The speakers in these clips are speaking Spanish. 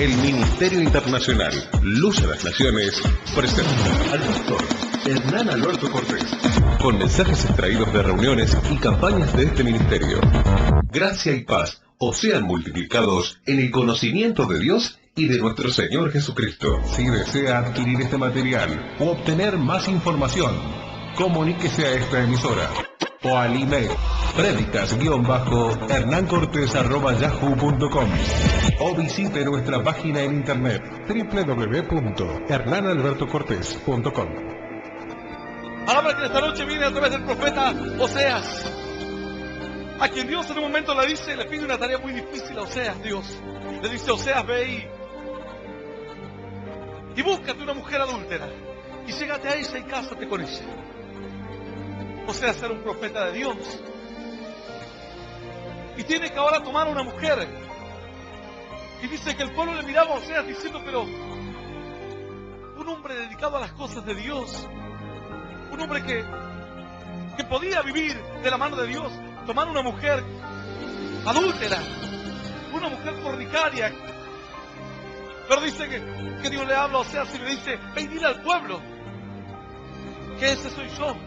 El Ministerio Internacional Luz a las Naciones presenta al pastor Hernán Alberto Cortés con mensajes extraídos de reuniones y campañas de este ministerio. Gracia y paz os sean multiplicados en el conocimiento de Dios y de nuestro Señor Jesucristo. Si desea adquirir este material o obtener más información, comuníquese a esta emisora o al email predicas-hernancortes@yahoo.com o visite nuestra página en internet www.hernanalbertocortes.com. Palabra que esta noche viene a través del profeta Oseas, a quien Dios en un momento le dice, le pide una tarea muy difícil a Oseas. Dios le dice: Oseas, ve y búscate una mujer adúltera y llégate a ella y cásate con ella. Oseas era un profeta de Dios y tiene que ahora tomar a una mujer, y dice que el pueblo le miraba a Oseas diciendo: pero un hombre dedicado a las cosas de Dios, un hombre que podía vivir de la mano de Dios, tomar una mujer adúltera, una mujer fornicaria. Pero dice que Dios le habla a Oseas y le dice: ve y dile al pueblo que ese soy yo,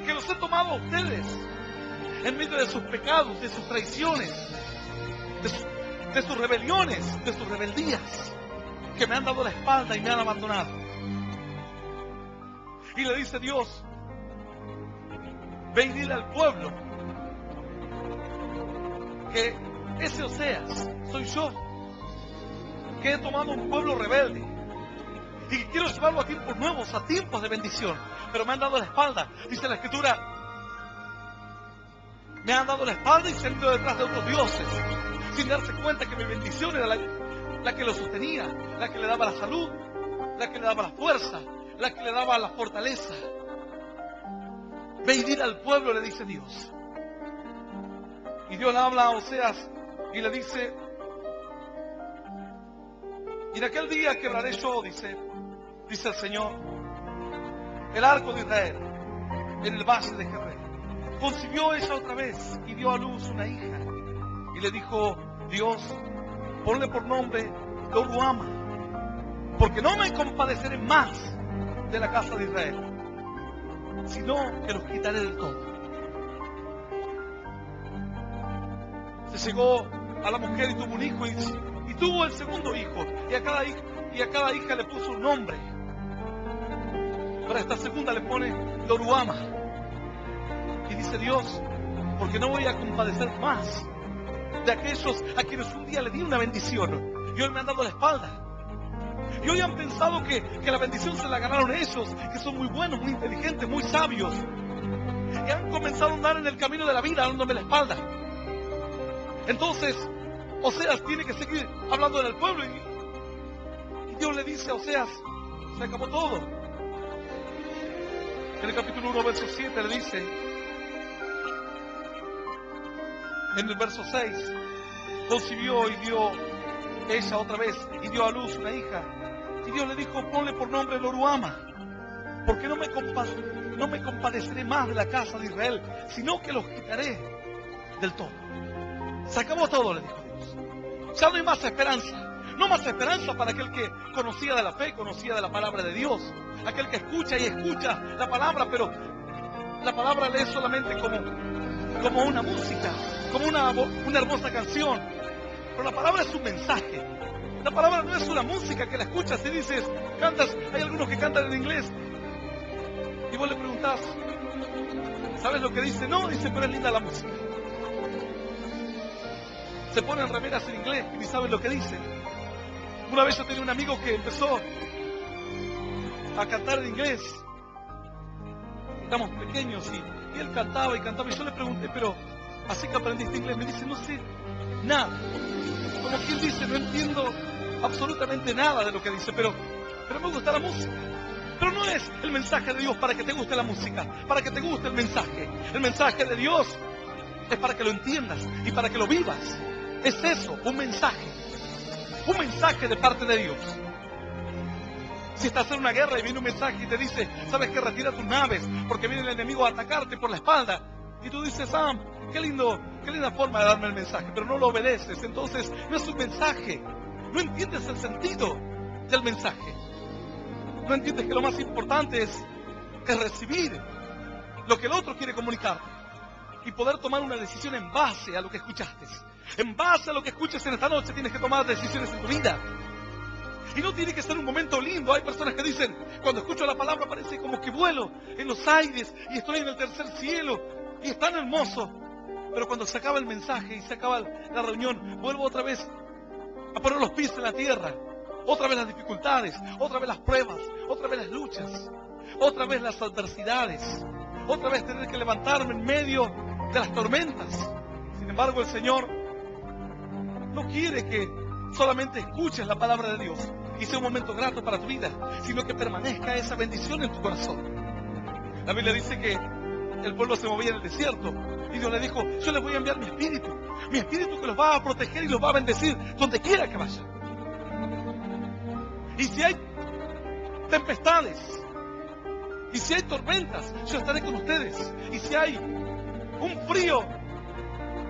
que los he tomado a ustedes en medio de sus pecados, de sus traiciones, de sus rebeliones, de sus rebeldías, que me han dado la espalda y me han abandonado. Y le dice Dios: ve y dile al pueblo que ese Oseas soy yo, que he tomado un pueblo rebelde y que quiero llevarlo a tiempos nuevos, a tiempos de bendición, pero me han dado la espalda. Dice la Escritura: me han dado la espalda y se han ido detrás de otros dioses, sin darse cuenta que mi bendición era la que lo sostenía, la que le daba la salud, la que le daba la fuerza, la que le daba la fortaleza. Ve y dile al pueblo, le dice Dios. Y Dios le habla a Oseas y le dice: y en aquel día quebraré yo, dice el Señor, el arco de Israel en el valle de Jezreel. Concibió ella otra vez y dio a luz una hija. Y le dijo Dios: ponle por nombre Lo-ruhama, porque no me compadeceré más de la casa de Israel, sino que los quitaré del todo. Se llegó a la mujer y tuvo un hijo, y tuvo el segundo hijo, y a cada hija le puso un nombre. Para esta segunda le pone Lo-ruhama. Y dice Dios: porque no voy a compadecer más de aquellos a quienes un día le di una bendición y hoy me han dado la espalda. Y hoy han pensado que la bendición se la ganaron ellos, que son muy buenos, muy inteligentes, muy sabios, y han comenzado a andar en el camino de la vida dándome la espalda. Entonces Oseas tiene que seguir hablando en el pueblo, y Dios le dice a Oseas: se acabó todo. En el capítulo 1, verso 7 le dice, en el verso 6, concibió y dio ella otra vez y dio a luz una hija. Y Dios le dijo: ponle por nombre Lo-ruhama, porque no me compadeceré más de la casa de Israel, sino que los quitaré del todo. Se acabó todo, le dijo Dios. Ya no hay más esperanza. No más esperanza para aquel que conocía de la fe, conocía de la palabra de Dios. Aquel que escucha y escucha la palabra, pero la palabra lee solamente como una música, como una hermosa canción. Pero la palabra es un mensaje. La palabra no es una música que la escuchas y dices, cantas. Hay algunos que cantan en inglés y vos le preguntás: ¿sabes lo que dice? No, dice, pero es linda la música. Se ponen remeras en inglés y ni saben lo que dice. Una vez yo tenía un amigo que empezó a cantar en inglés. Estamos pequeños y él cantaba y cantaba, y yo le pregunté: pero ¿así que aprendiste inglés? Me dice: no sé nada. Como quien dice, no entiendo absolutamente nada de lo que dice, pero me gusta la música. Pero no es el mensaje de Dios para que te guste la música, para que te guste el mensaje. El mensaje de Dios es para que lo entiendas y para que lo vivas. Es eso, un mensaje de parte de Dios. Si estás en una guerra y viene un mensaje y te dice: sabes que retira tus naves porque viene el enemigo a atacarte por la espalda, Y tú dices, qué linda forma de darme el mensaje, pero no lo obedeces. Entonces no es un mensaje. No entiendes el sentido del mensaje. No entiendes que lo más importante es recibir lo que el otro quiere comunicar y poder tomar una decisión en base a lo que escuchaste. En base a lo que escuches en esta noche tienes que tomar decisiones en tu vida. Y no tiene que ser un momento lindo. Hay personas que dicen, cuando escucho la palabra parece como que vuelo en los aires y estoy en el tercer cielo y es tan hermoso. Pero cuando se acaba el mensaje y se acaba la reunión, vuelvo otra vez a poner los pies en la tierra. Otra vez las dificultades, otra vez las pruebas, otra vez las luchas, otra vez las adversidades, otra vez tener que levantarme en medio de las tormentas. Sin embargo, el Señor no quiere que solamente escuches la palabra de Dios y sea un momento grato para tu vida, sino que permanezca esa bendición en tu corazón. La Biblia dice que el pueblo se movía en el desierto y Dios le dijo, yo les voy a enviar mi espíritu que los va a proteger y los va a bendecir donde quiera que vayan. Y si hay tempestades, y si hay tormentas, yo estaré con ustedes. Y si hay un frío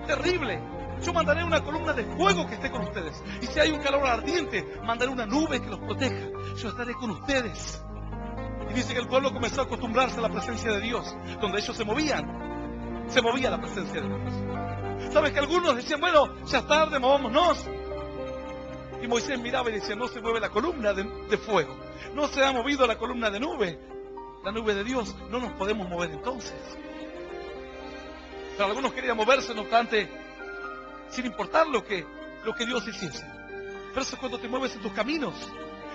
terrible, yo mandaré una columna de fuego que esté con ustedes. Y si hay un calor ardiente, mandaré una nube que los proteja. Yo estaré con ustedes. Y dice que el pueblo comenzó a acostumbrarse a la presencia de Dios. Donde ellos se movía la presencia de Dios. ¿Sabes que algunos decían, bueno, ya es tarde, movámonos? Y Moisés miraba y decía, no se mueve la columna de fuego. No se ha movido la columna de nube. La nube de Dios, no nos podemos mover entonces. Pero algunos querían moverse, no obstante, sin importar lo que Dios hiciese. Pero eso es cuando te mueves en tus caminos.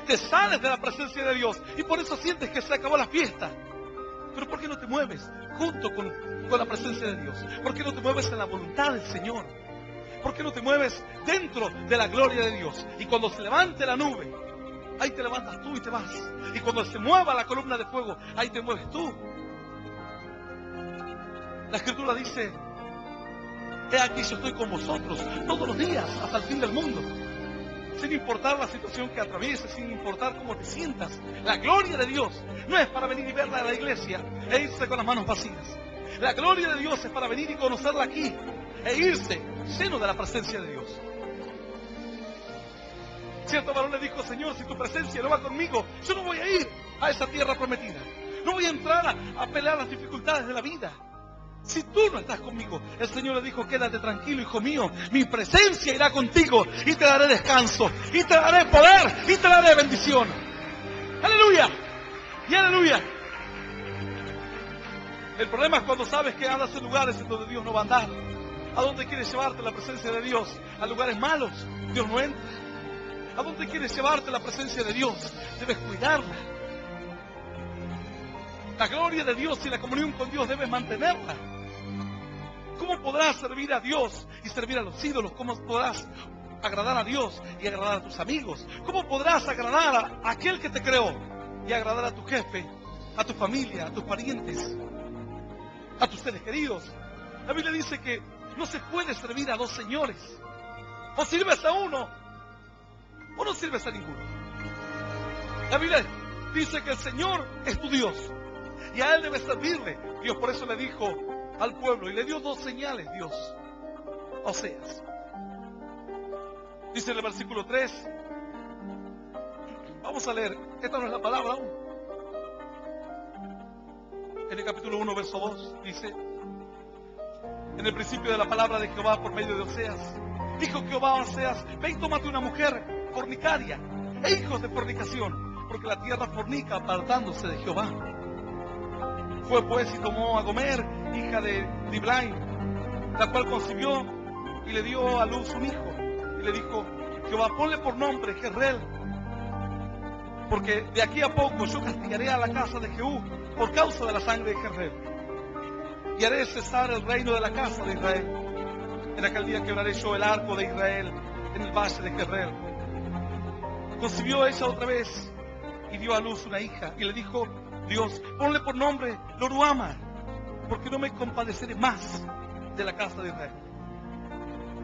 Te sales de la presencia de Dios. Y por eso sientes que se acabó la fiesta. Pero ¿por qué no te mueves junto con la presencia de Dios? ¿Por qué no te mueves en la voluntad del Señor? ¿Por qué no te mueves dentro de la gloria de Dios? Y cuando se levante la nube, ahí te levantas tú y te vas. Y cuando se mueva la columna de fuego, ahí te mueves tú. La Escritura dice, he aquí yo estoy con vosotros todos los días hasta el fin del mundo. Sin importar la situación que atravieses, sin importar cómo te sientas. La gloria de Dios no es para venir y verla a la iglesia e irse con las manos vacías. La gloria de Dios es para venir y conocerla aquí e irse lleno de la presencia de Dios. Cierto varón le dijo, Señor, si tu presencia no va conmigo, yo no voy a ir a esa tierra prometida. No voy a entrar a pelear las dificultades de la vida. Si tú no estás conmigo, el Señor le dijo, quédate tranquilo, hijo mío, mi presencia irá contigo y te daré descanso, y te daré poder, y te daré bendición. Aleluya, y aleluya. El problema es cuando sabes que andas en lugares en donde Dios no va a andar. ¿A dónde quieres llevarte la presencia de Dios? ¿A lugares malos? Dios no entra. ¿A dónde quieres llevarte la presencia de Dios? Debes cuidarla. La gloria de Dios y la comunión con Dios debes mantenerla. ¿Cómo podrás servir a Dios y servir a los ídolos? ¿Cómo podrás agradar a Dios y agradar a tus amigos? ¿Cómo podrás agradar a aquel que te creó y agradar a tu jefe, a tu familia, a tus parientes, a tus seres queridos? La Biblia dice que no se puede servir a dos señores. O sirves a uno o no sirves a ninguno. La Biblia dice que el Señor es tu Dios y a Él debes servirle. Dios por eso le dijo al pueblo y le dio dos señales, Dios. Oseas. Dice en el versículo 3. Vamos a leer. Esta no es la palabra aún. En el capítulo 1, verso 2 dice: en el principio de la palabra de Jehová por medio de Oseas, dijo Jehová a Oseas: ve y tómate una mujer fornicaria e hijos de fornicación, porque la tierra fornica apartándose de Jehová. Fue pues y tomó a Gomer, hija de Diblaim, la cual concibió y le dio a luz un hijo. Y le dijo Jehová: ponle por nombre Jezreel, porque de aquí a poco yo castigaré a la casa de Jehú por causa de la sangre de Jezreel, y haré cesar el reino de la casa de Israel. En aquel día quebraré yo el arco de Israel en el valle de Jezreel. Concibió ella otra vez y dio a luz una hija. Y le dijo Dios: ponle por nombre Loruama, porque no me compadeceré más de la casa de Israel,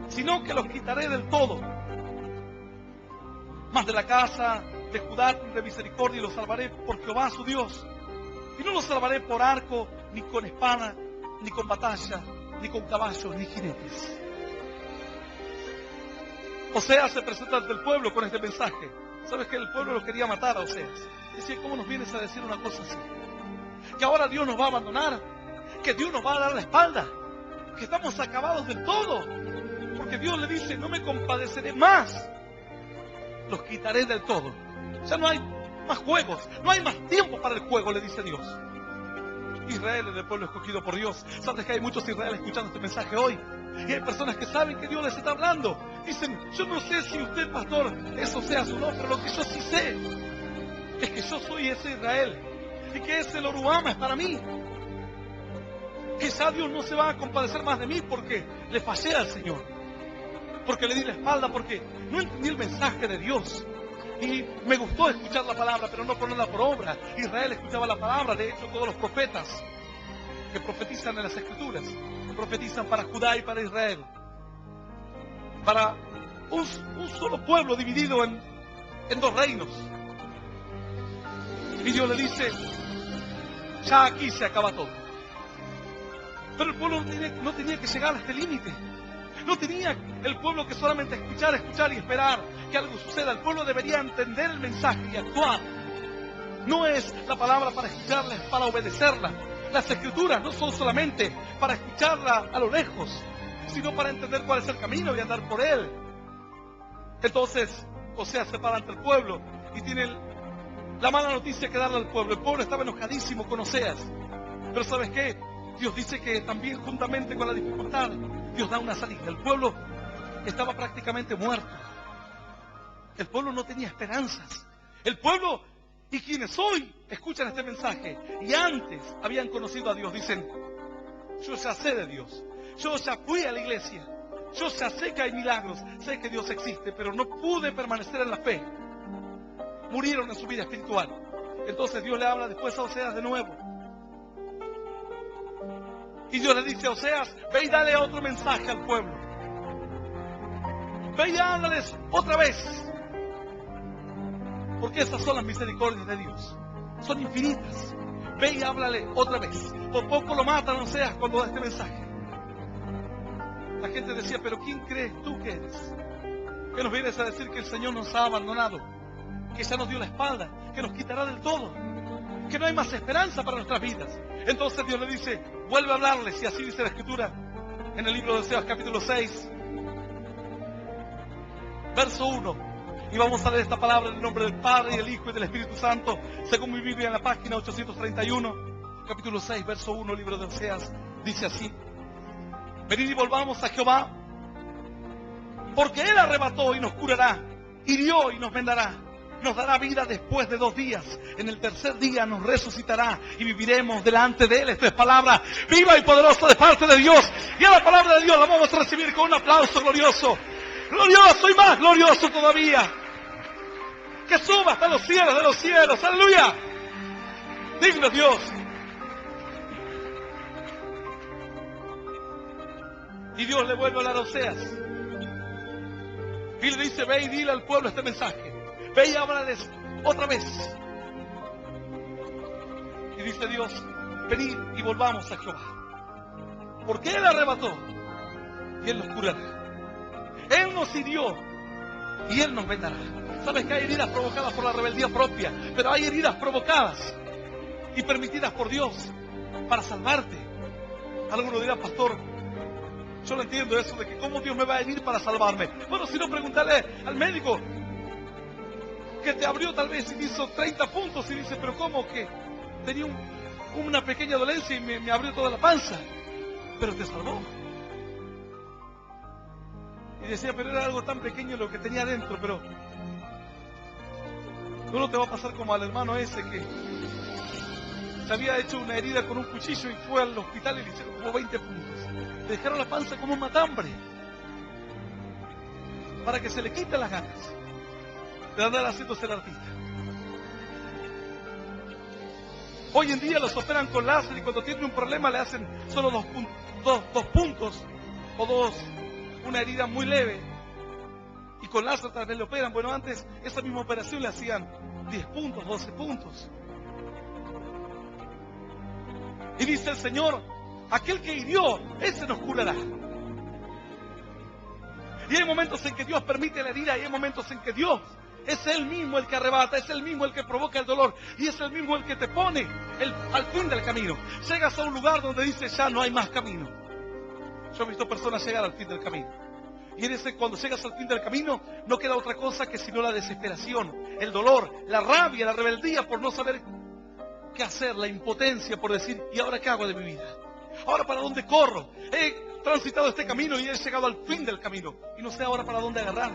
sino que los quitaré del todo. Mas de la casa de Judá tendré misericordia y los salvaré por Jehová su Dios. Y no los salvaré por arco, ni con espada, ni con batalla, ni con caballos, ni jinetes. Oseas se presenta ante el pueblo con este mensaje. ¿Sabes que el pueblo lo quería matar a Oseas? Decía, ¿cómo nos vienes a decir una cosa así? Que ahora Dios nos va a abandonar, que Dios nos va a dar la espalda, que estamos acabados del todo. Porque Dios le dice, no me compadeceré más, los quitaré del todo. Ya no hay más juegos, no hay más tiempo para el juego, le dice Dios. Israel es el pueblo escogido por Dios. Sabes que hay muchos israelíes escuchando este mensaje hoy. Y hay personas que saben que Dios les está hablando. Dicen, yo no sé si usted, pastor, eso sea su nombre, pero lo que yo sí sé es que yo soy ese Israel. Y que ese Loruama es para mí. Que ya Dios no se va a compadecer más de mí porque le fallé al Señor. Porque le di la espalda, porque no entendí el mensaje de Dios. Y me gustó escuchar la palabra, pero no ponerla por obra. Israel escuchaba la palabra, de hecho todos los profetas que profetizan en las Escrituras, profetizan para Judá y para Israel. Para un solo pueblo dividido en dos reinos. Y Dios le dice, ya aquí se acaba todo. Pero el pueblo no tenía que llegar a este límite. No tenía el pueblo que solamente escuchar y esperar que algo suceda. El pueblo debería entender el mensaje y actuar. No es la palabra para escucharla, es para obedecerla. Las Escrituras no son solamente para escucharla a lo lejos, sino para entender cuál es el camino y andar por él. Entonces, Oseas se para ante el pueblo y tiene la mala noticia que darle al pueblo. El pueblo estaba enojadísimo con Oseas. Pero ¿sabes qué? Dios dice que también juntamente con la dificultad, Dios da una salida. El pueblo estaba prácticamente muerto. El pueblo no tenía esperanzas. El pueblo y quienes hoy escuchan este mensaje y antes habían conocido a Dios, dicen, yo ya sé de Dios. Yo ya fui a la iglesia. Yo ya sé que hay milagros. Sé que Dios existe, pero no pude permanecer en la fe. Murieron en su vida espiritual. Entonces Dios le habla después a Oseas de nuevo. Y Dios le dice a Oseas, ve y dale otro mensaje al pueblo. Ve y háblales otra vez. Porque esas son las misericordias de Dios. Son infinitas. Ve y háblale otra vez. Por poco lo matan a Oseas cuando da este mensaje. La gente decía, pero ¿quién crees tú que eres? Que nos vienes a decir que el Señor nos ha abandonado, que ya nos dio la espalda, que nos quitará del todo, que no hay más esperanza para nuestras vidas. Entonces Dios le dice, vuelve a hablarles, y así dice la Escritura en el libro de Oseas capítulo 6, verso 1. Y vamos a leer esta palabra en el nombre del Padre, y del Hijo y del Espíritu Santo, según mi Biblia en la página 831, capítulo 6, verso 1, libro de Oseas, dice así: venid y volvamos a Jehová, porque Él arrebató y nos curará, hirió y nos vendará, nos dará vida después de 2 días, en el tercer día nos resucitará y viviremos delante de Él. Esto es palabra viva y poderosa de parte de Dios, y a la palabra de Dios la vamos a recibir con un aplauso glorioso, glorioso y más glorioso todavía, que suba hasta los cielos de los cielos. Aleluya, digno es Dios. Y Dios le vuelve a hablar a Oseas y le dice, ve y dile al pueblo este mensaje, ve y háblales otra vez. Y dice Dios, venid y volvamos a Jehová, porque Él arrebató y Él nos curará. Él nos hirió y Él nos vendará. Sabes que hay heridas provocadas por la rebeldía propia, pero hay heridas provocadas y permitidas por Dios para salvarte. Alguno dirá, pastor, yo no entiendo eso de que cómo Dios me va a herir para salvarme. Bueno, si no, preguntarle al médico que te abrió tal vez y te hizo 30 puntos y dice, pero ¿cómo que tenía una pequeña dolencia y me abrió toda la panza? Pero te salvó. Y decía, pero era algo tan pequeño lo que tenía adentro, pero no te va a pasar como al hermano ese que se había hecho una herida con un cuchillo y fue al hospital y le hicieron como 20 puntos. Le dejaron la panza como un matambre para que se le quiten las ganas de andar haciéndose el artista. Hoy en día los operan con láser y cuando tienen un problema le hacen solo dos puntos o una herida muy leve y con láser tal vez le operan. Bueno, antes esa misma operación le hacían 10 puntos, 12 puntos. Y dice el Señor, aquel que hirió, ese nos curará. Y hay momentos en que Dios permite la herida, y hay momentos en que Dios es Él mismo el que arrebata, es Él mismo el que provoca el dolor, y es Él mismo el que te pone al fin del camino. Llegas a un lugar donde dices, ya no hay más camino. Yo he visto personas llegar al fin del camino. Y cuando llegas al fin del camino, no queda otra cosa que sino la desesperación, el dolor, la rabia, la rebeldía por no saber qué hacer, la impotencia por decir, ¿y ahora qué hago de mi vida? ¿Ahora para dónde corro? He transitado este camino y he llegado al fin del camino y no sé ahora para dónde agarrar.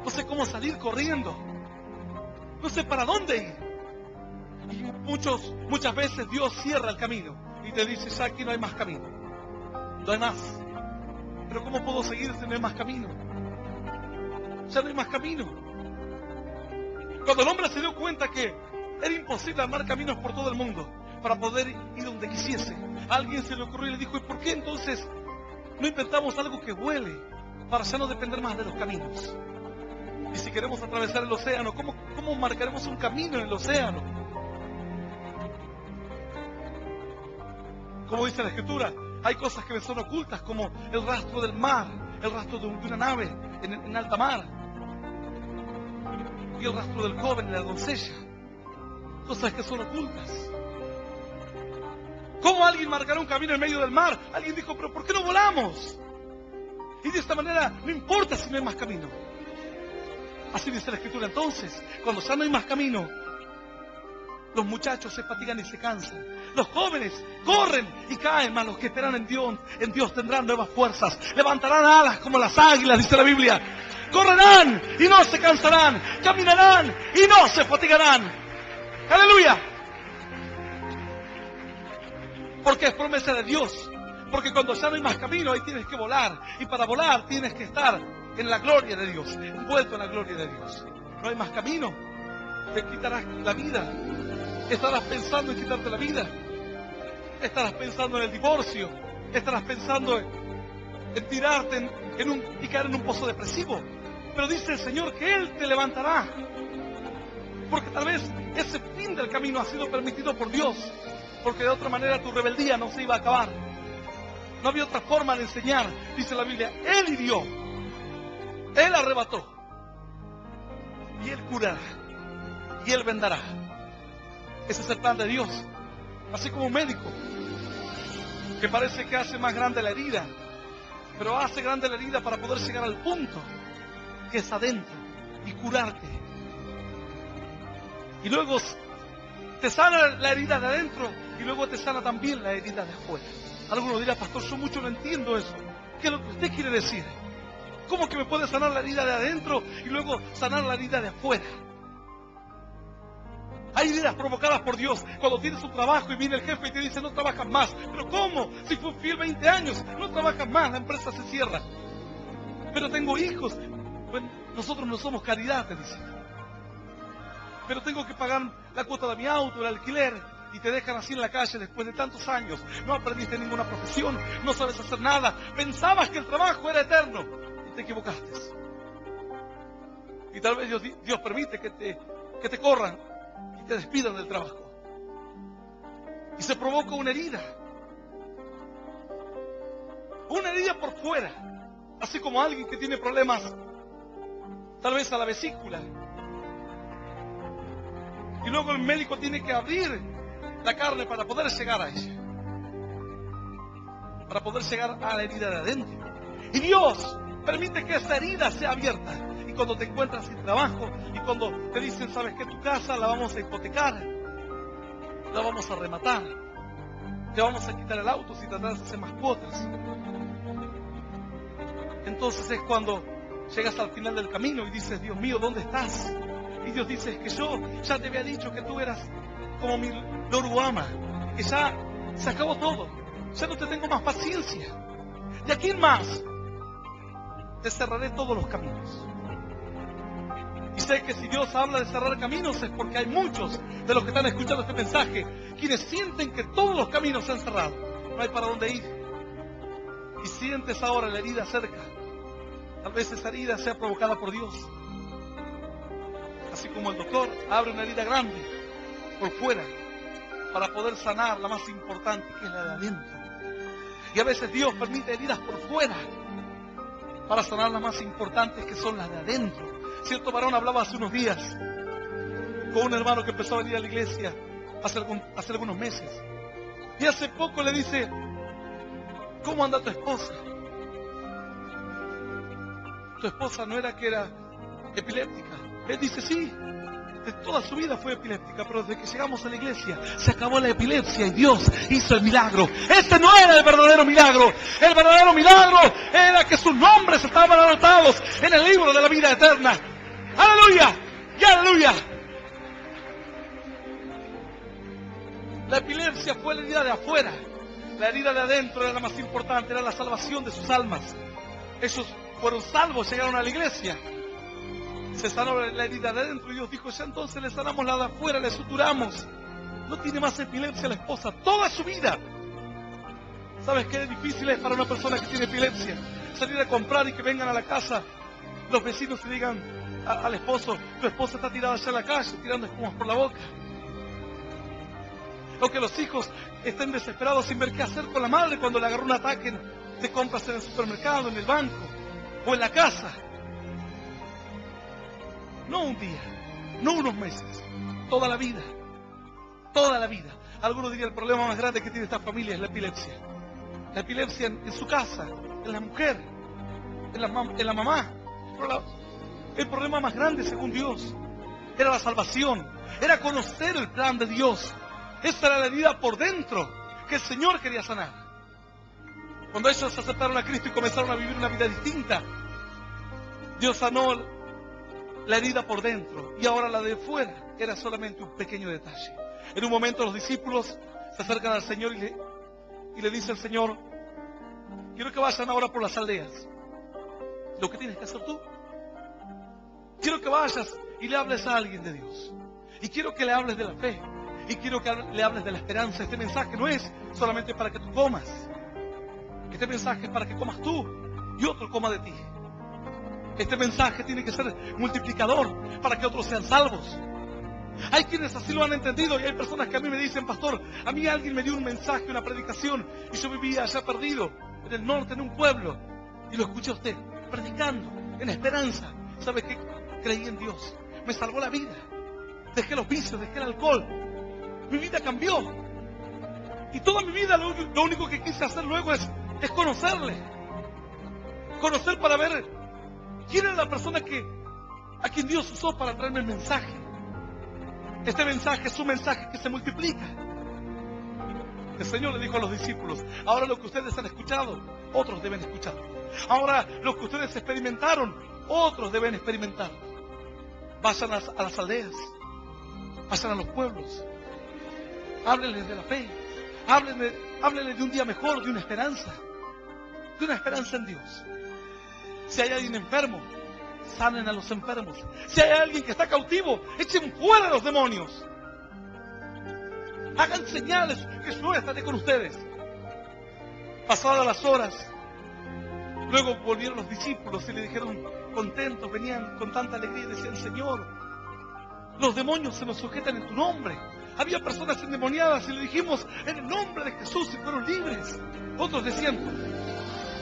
No sé cómo salir corriendo. No sé para dónde ir. Y muchas veces Dios cierra el camino y te dice, ya aquí no hay más camino. No hay más. Pero ¿cómo puedo seguir si no hay más camino? Ya no hay más camino. Cuando el hombre se dio cuenta que era imposible armar caminos por todo el mundo para poder ir donde quisiese, a alguien se le ocurrió y le dijo, ¿y por qué entonces no inventamos algo que vuele para ya no depender más de los caminos? Y si queremos atravesar el océano, ¿cómo marcaremos un camino en el océano? Como dice la Escritura, hay cosas que me son ocultas, como el rastro del mar, el rastro de una nave en alta mar, y el rastro del joven y la doncella. Cosas que son ocultas. ¿Cómo alguien marcará un camino en medio del mar? Alguien dijo, pero ¿por qué no volamos? Y de esta manera no importa si no hay más camino. Así dice la Escritura. Entonces, cuando ya no hay más camino, los muchachos se fatigan y se cansan. Los jóvenes corren y caen, mas los que esperan en Dios tendrán nuevas fuerzas. Levantarán alas como las águilas, dice la Biblia. Correrán y no se cansarán. Caminarán y no se fatigarán. ¡Aleluya! Porque es promesa de Dios. Porque cuando ya no hay más camino, ahí tienes que volar. Y para volar tienes que estar en la gloria de Dios, envuelto en la gloria de Dios. No hay más camino. Te quitarás la vida. Estarás pensando en quitarte la vida. Estarás pensando en el divorcio. Estarás pensando en tirarte y caer en un pozo depresivo. Pero dice el Señor que Él te levantará. Porque tal vez ese fin del camino ha sido permitido por Dios. Porque de otra manera tu rebeldía no se iba a acabar. No había otra forma de enseñar. Dice la Biblia, Él hirió. Él arrebató. Y Él curará. Y Él vendará. Ese es el plan de Dios. Así como un médico que parece que hace más grande la herida, pero hace grande la herida para poder llegar al punto que es adentro y curarte. Y luego te sana la herida de adentro y luego te sana también la herida de afuera. Alguno dirá, pastor, yo mucho no entiendo eso. ¿Qué es lo que usted quiere decir? ¿Cómo que me puede sanar la herida de adentro y luego sanar la herida de afuera? Hay heridas provocadas por Dios. Cuando tienes un trabajo y viene el jefe y te dice, no trabajas más. ¿Pero cómo? Si fui fiel 20 años, no trabajas más, la empresa se cierra. Pero tengo hijos. Bueno, nosotros no somos caridad, te dice. Pero tengo que pagar la cuota de mi auto, el alquiler, y te dejan así en la calle después de tantos años. No aprendiste ninguna profesión, no sabes hacer nada. Pensabas que el trabajo era eterno y te equivocaste. Y tal vez Dios permite que te corran y te despidan del trabajo. Y se provoca una herida. Una herida por fuera. Así como alguien que tiene problemas, tal vez a la vesícula. Y luego el médico tiene que abrir la carne para poder llegar a ella. Para poder llegar a la herida de adentro. Y Dios permite que esa herida sea abierta. Y cuando te encuentras sin trabajo, y cuando te dicen, sabes que tu casa la vamos a hipotecar, la vamos a rematar, te vamos a quitar el auto si tratas de hacer más cuotas. Entonces es cuando llegas al final del camino y dices, Dios mío, ¿dónde estás? Y Dios dice, es que yo ya te había dicho que tú eras como mi Loruama, que ya se acabó todo, ya no te tengo más paciencia. De aquí en más, te cerraré todos los caminos. Y sé que si Dios habla de cerrar caminos es porque hay muchos de los que están escuchando este mensaje, quienes sienten que todos los caminos se han cerrado, no hay para dónde ir. Y sientes ahora la herida cerca. Tal vez esa herida sea provocada por Dios. Así como el doctor abre una herida grande por fuera para poder sanar la más importante, que es la de adentro. Y a veces Dios permite heridas por fuera para sanar las más importantes, que son las de adentro. Cierto varón hablaba hace unos días con un hermano que empezó a venir a la iglesia hace algunos meses. Y hace poco le dice: ¿cómo anda tu esposa? Tu esposa no era que era epiléptica. Él dice: sí, de toda su vida fue epiléptica, pero desde que llegamos a la iglesia se acabó la epilepsia y Dios hizo el milagro. Ese no era el verdadero milagro. El verdadero milagro era que sus nombres estaban anotados en el libro de la vida eterna. ¡Aleluya! ¡Y aleluya! La epilepsia fue la herida de afuera. La herida de adentro era la más importante, era la salvación de sus almas. Ellos fueron salvos, llegaron a la iglesia. Se sanó la herida de adentro y Dios dijo: ya entonces le sanamos la de afuera, le suturamos. No tiene más epilepsia la esposa toda su vida. ¿Sabes qué difícil es para una persona que tiene epilepsia? Salir a comprar y que vengan a la casa los vecinos y digan al esposo: tu esposa está tirada allá en la calle, tirando espumas por la boca. O que los hijos estén desesperados sin ver qué hacer con la madre cuando le agarró un ataque de compras en el supermercado, en el banco o en la casa. No un día, no unos meses, toda la vida. Toda la vida. Algunos dirían: el problema más grande que tiene esta familia es la epilepsia. La epilepsia en su casa, en la mujer, en la mamá. Pero el problema más grande, según Dios, era la salvación, era conocer el plan de Dios. Esa era la herida por dentro que el Señor quería sanar. Cuando ellos aceptaron a Cristo y comenzaron a vivir una vida distinta, Dios sanó la herida por dentro, y ahora la de fuera era solamente un pequeño detalle. En un momento los discípulos se acercan al Señor y le dice al Señor: quiero que vayan ahora por las aldeas. Lo que tienes que hacer tú. Quiero que vayas y le hables a alguien de Dios. Y quiero que le hables de la fe. Y quiero que le hables de la esperanza. Este mensaje no es solamente para que tú comas. Este mensaje es para que comas tú y otro coma de ti. Este mensaje tiene que ser multiplicador para que otros sean salvos. Hay quienes así lo han entendido y hay personas que a mí me dicen: pastor, a mí alguien me dio un mensaje, una predicación, y yo vivía allá perdido, en el norte, en un pueblo, y lo escuché a usted predicando en esperanza. ¿Sabe qué? Creí en Dios, me salvó la vida, dejé los vicios, dejé el alcohol, mi vida cambió, y toda mi vida lo único que quise hacer luego es conocerle, conocer para ver quién era la persona a quien Dios usó para traerme el mensaje. Este mensaje es un mensaje que se multiplica. El Señor le dijo a los discípulos: ahora lo que ustedes han escuchado, otros deben escuchar. Ahora lo que ustedes experimentaron, otros deben experimentar. Vayan a las aldeas, vayan a los pueblos, háblenles de la fe, háblenles de un día mejor, de una esperanza en Dios. Si hay alguien enfermo, sanen a los enfermos. Si hay alguien que está cautivo, echen fuera a los demonios. Hagan señales que yo estaré con ustedes. Pasadas las horas, luego volvieron los discípulos y le dijeron, contentos, venían con tanta alegría y decían: Señor, los demonios se nos sujetan en tu nombre. Había personas endemoniadas y le dijimos: en el nombre de Jesús, y fueron libres. Otros decían: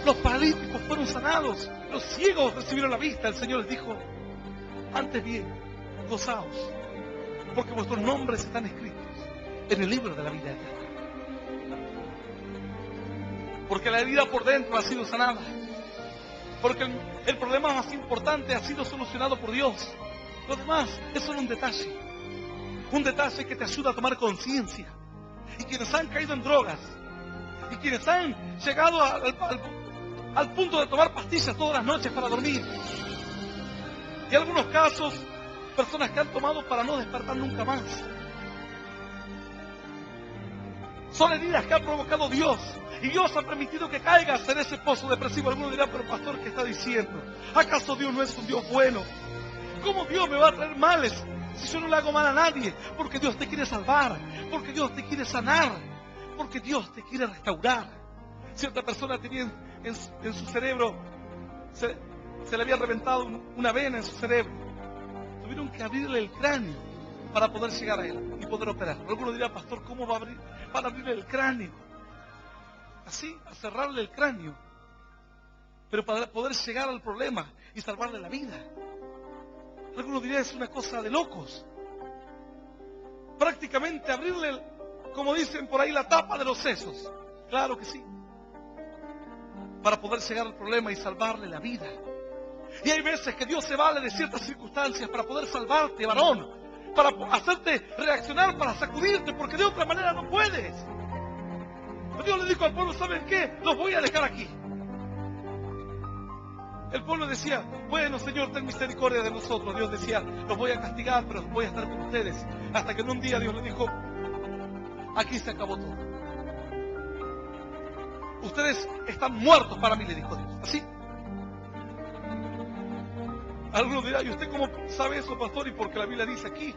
los paralíticos fueron sanados, los ciegos recibieron la vista. El Señor les dijo: antes bien, gozaos, porque vuestros nombres están escritos en el libro de la vida eterna. Porque la herida por dentro ha sido sanada. Porque el problema más importante ha sido solucionado por Dios. Lo demás es solo un detalle. Un detalle que te ayuda a tomar conciencia. Y quienes han caído en drogas, y quienes han llegado al punto de tomar pastillas todas las noches para dormir, y en algunos casos, personas que han tomado para no despertar nunca más. Son heridas que ha provocado Dios, y Dios ha permitido que caigas en ese pozo depresivo. Algunos dirán: pero pastor, ¿qué está diciendo? ¿Acaso Dios no es un Dios bueno? ¿Cómo Dios me va a traer males si yo no le hago mal a nadie? Porque Dios te quiere salvar, porque Dios te quiere sanar, porque Dios te quiere restaurar. Cierta persona tenía en su cerebro, se le había reventado una vena en su cerebro. Tuvieron que abrirle el cráneo para poder llegar a él y poder operar. Algunos dirán: pastor, ¿cómo van a abrirle el cráneo? así, a cerrarle el cráneo, pero para poder llegar al problema y salvarle la vida. Algunos dirían, es una cosa de locos. Prácticamente abrirle, como dicen por ahí, la tapa de los sesos. Claro que sí. Para poder llegar al problema y salvarle la vida. Y hay veces que Dios se vale de ciertas circunstancias para poder salvarte, varón, para hacerte reaccionar, para sacudirte, porque de otra manera no puedes. Pero Dios le dijo al pueblo, ¿saben qué? Los voy a dejar aquí. El pueblo decía, bueno, Señor, ten misericordia de nosotros. Dios decía, los voy a castigar, pero voy a estar con ustedes. Hasta que en un día Dios le dijo, aquí se acabó todo. Ustedes están muertos para mí, le dijo Dios. Así. Algunos dirán, ¿y usted cómo sabe eso, pastor? Y porque la Biblia dice aquí,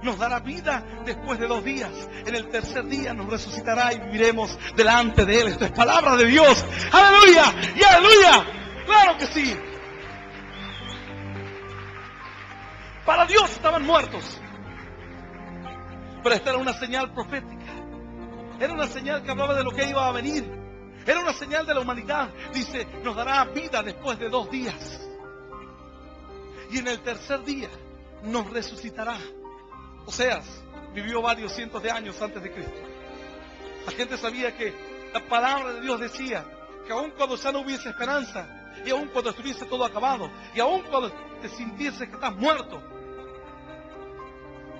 nos dará vida después de 2 días. En el tercer día nos resucitará y viviremos delante de Él. Esto es palabra de Dios. ¡Aleluya! ¡Y aleluya! ¡Claro que sí! Para Dios estaban muertos. Pero esta era una señal profética. Era una señal que hablaba de lo que iba a venir. Era una señal de la humanidad. Dice, nos dará vida después de 2 días. Y en el tercer día nos resucitará. Oseas vivió varios cientos de años antes de Cristo. La gente sabía que la palabra de Dios decía que aun cuando ya no hubiese esperanza, y aun cuando estuviese todo acabado, y aun cuando te sintiese que estás muerto,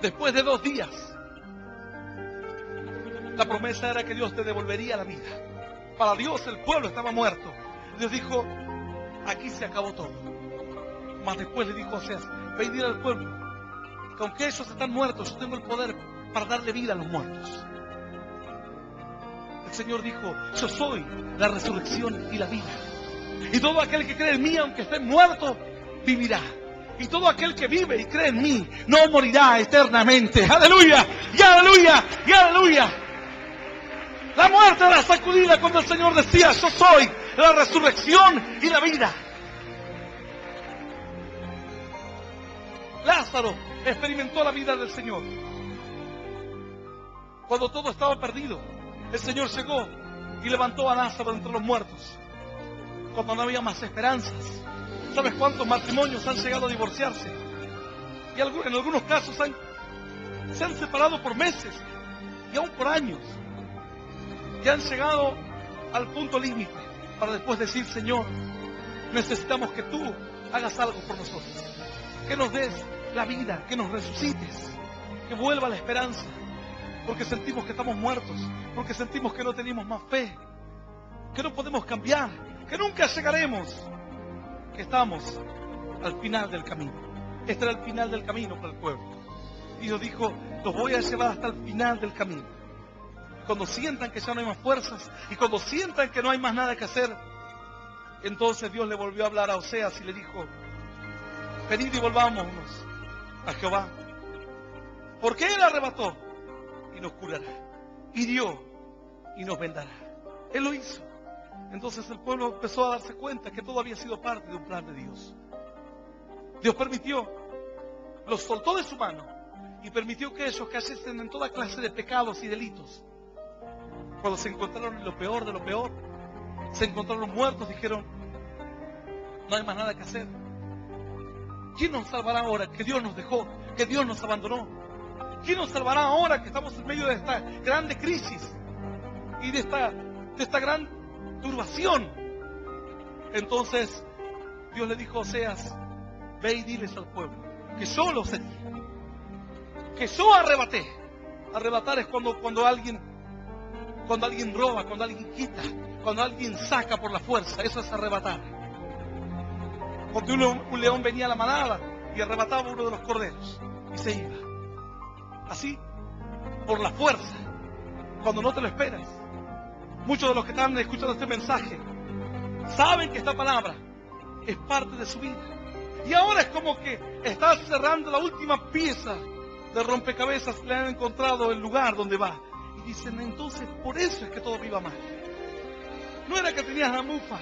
después de 2 días, la promesa era que Dios te devolvería la vida. Para Dios el pueblo estaba muerto. Dios dijo, aquí se acabó todo. Mas después le dijo a Oseas, ve y dile al pueblo que aunque ellos están muertos, yo tengo el poder para darle vida a los muertos. El Señor dijo, yo soy la resurrección y la vida. Y todo aquel que cree en mí, aunque esté muerto, vivirá. Y todo aquel que vive y cree en mí, no morirá eternamente. ¡Aleluya! ¡Y aleluya! ¡Y aleluya! La muerte era sacudida cuando el Señor decía, yo soy la resurrección y la vida. Lázaro experimentó la vida del Señor. Cuando todo estaba perdido, el Señor llegó y levantó a Lázaro entre los muertos. Cuando no había más esperanzas. ¿Sabes cuántos matrimonios han llegado a divorciarse? Y en algunos casos se han separado por meses y aún por años. Y han llegado al punto límite para después decir, Señor, necesitamos que tú hagas algo por nosotros. Que nos des la vida, que nos resucites, que vuelva la esperanza, porque sentimos que estamos muertos, porque sentimos que no tenemos más fe, que no podemos cambiar, que nunca llegaremos, que estamos al final del camino. Este era el final del camino para el pueblo. Y Dios dijo, los voy a llevar hasta el final del camino. Cuando sientan que ya no hay más fuerzas y cuando sientan que no hay más nada que hacer, entonces Dios le volvió a hablar a Oseas y le dijo, venid y volvámonos a Jehová, porque Él arrebató y nos curará, hirió y nos vendará. Él lo hizo. Entonces el pueblo empezó a darse cuenta que todo había sido parte de un plan de Dios. Dios permitió, los soltó de su mano y permitió que ellos cayesen en toda clase de pecados y delitos. Cuando se encontraron en lo peor de lo peor, se encontraron muertos, dijeron, no hay más nada que hacer. ¿Quién nos salvará ahora que Dios nos dejó, que Dios nos abandonó? ¿Quién nos salvará ahora que estamos en medio de esta grande crisis y de esta gran turbación? Entonces Dios le dijo a Oseas, ve y diles al pueblo que yo los seguí, que yo arrebaté. Arrebatar es cuando alguien roba, cuando alguien quita, cuando alguien saca por la fuerza. Eso es arrebatar. Porque un león venía a la manada y arrebataba uno de los corderos y se iba. Así, por la fuerza, cuando no te lo esperas. Muchos de los que están escuchando este mensaje saben que esta palabra es parte de su vida. Y ahora es como que está cerrando la última pieza de rompecabezas que le han encontrado el lugar donde va. Y dicen, entonces por eso es que todo me iba mal. No era que tenías la mufa,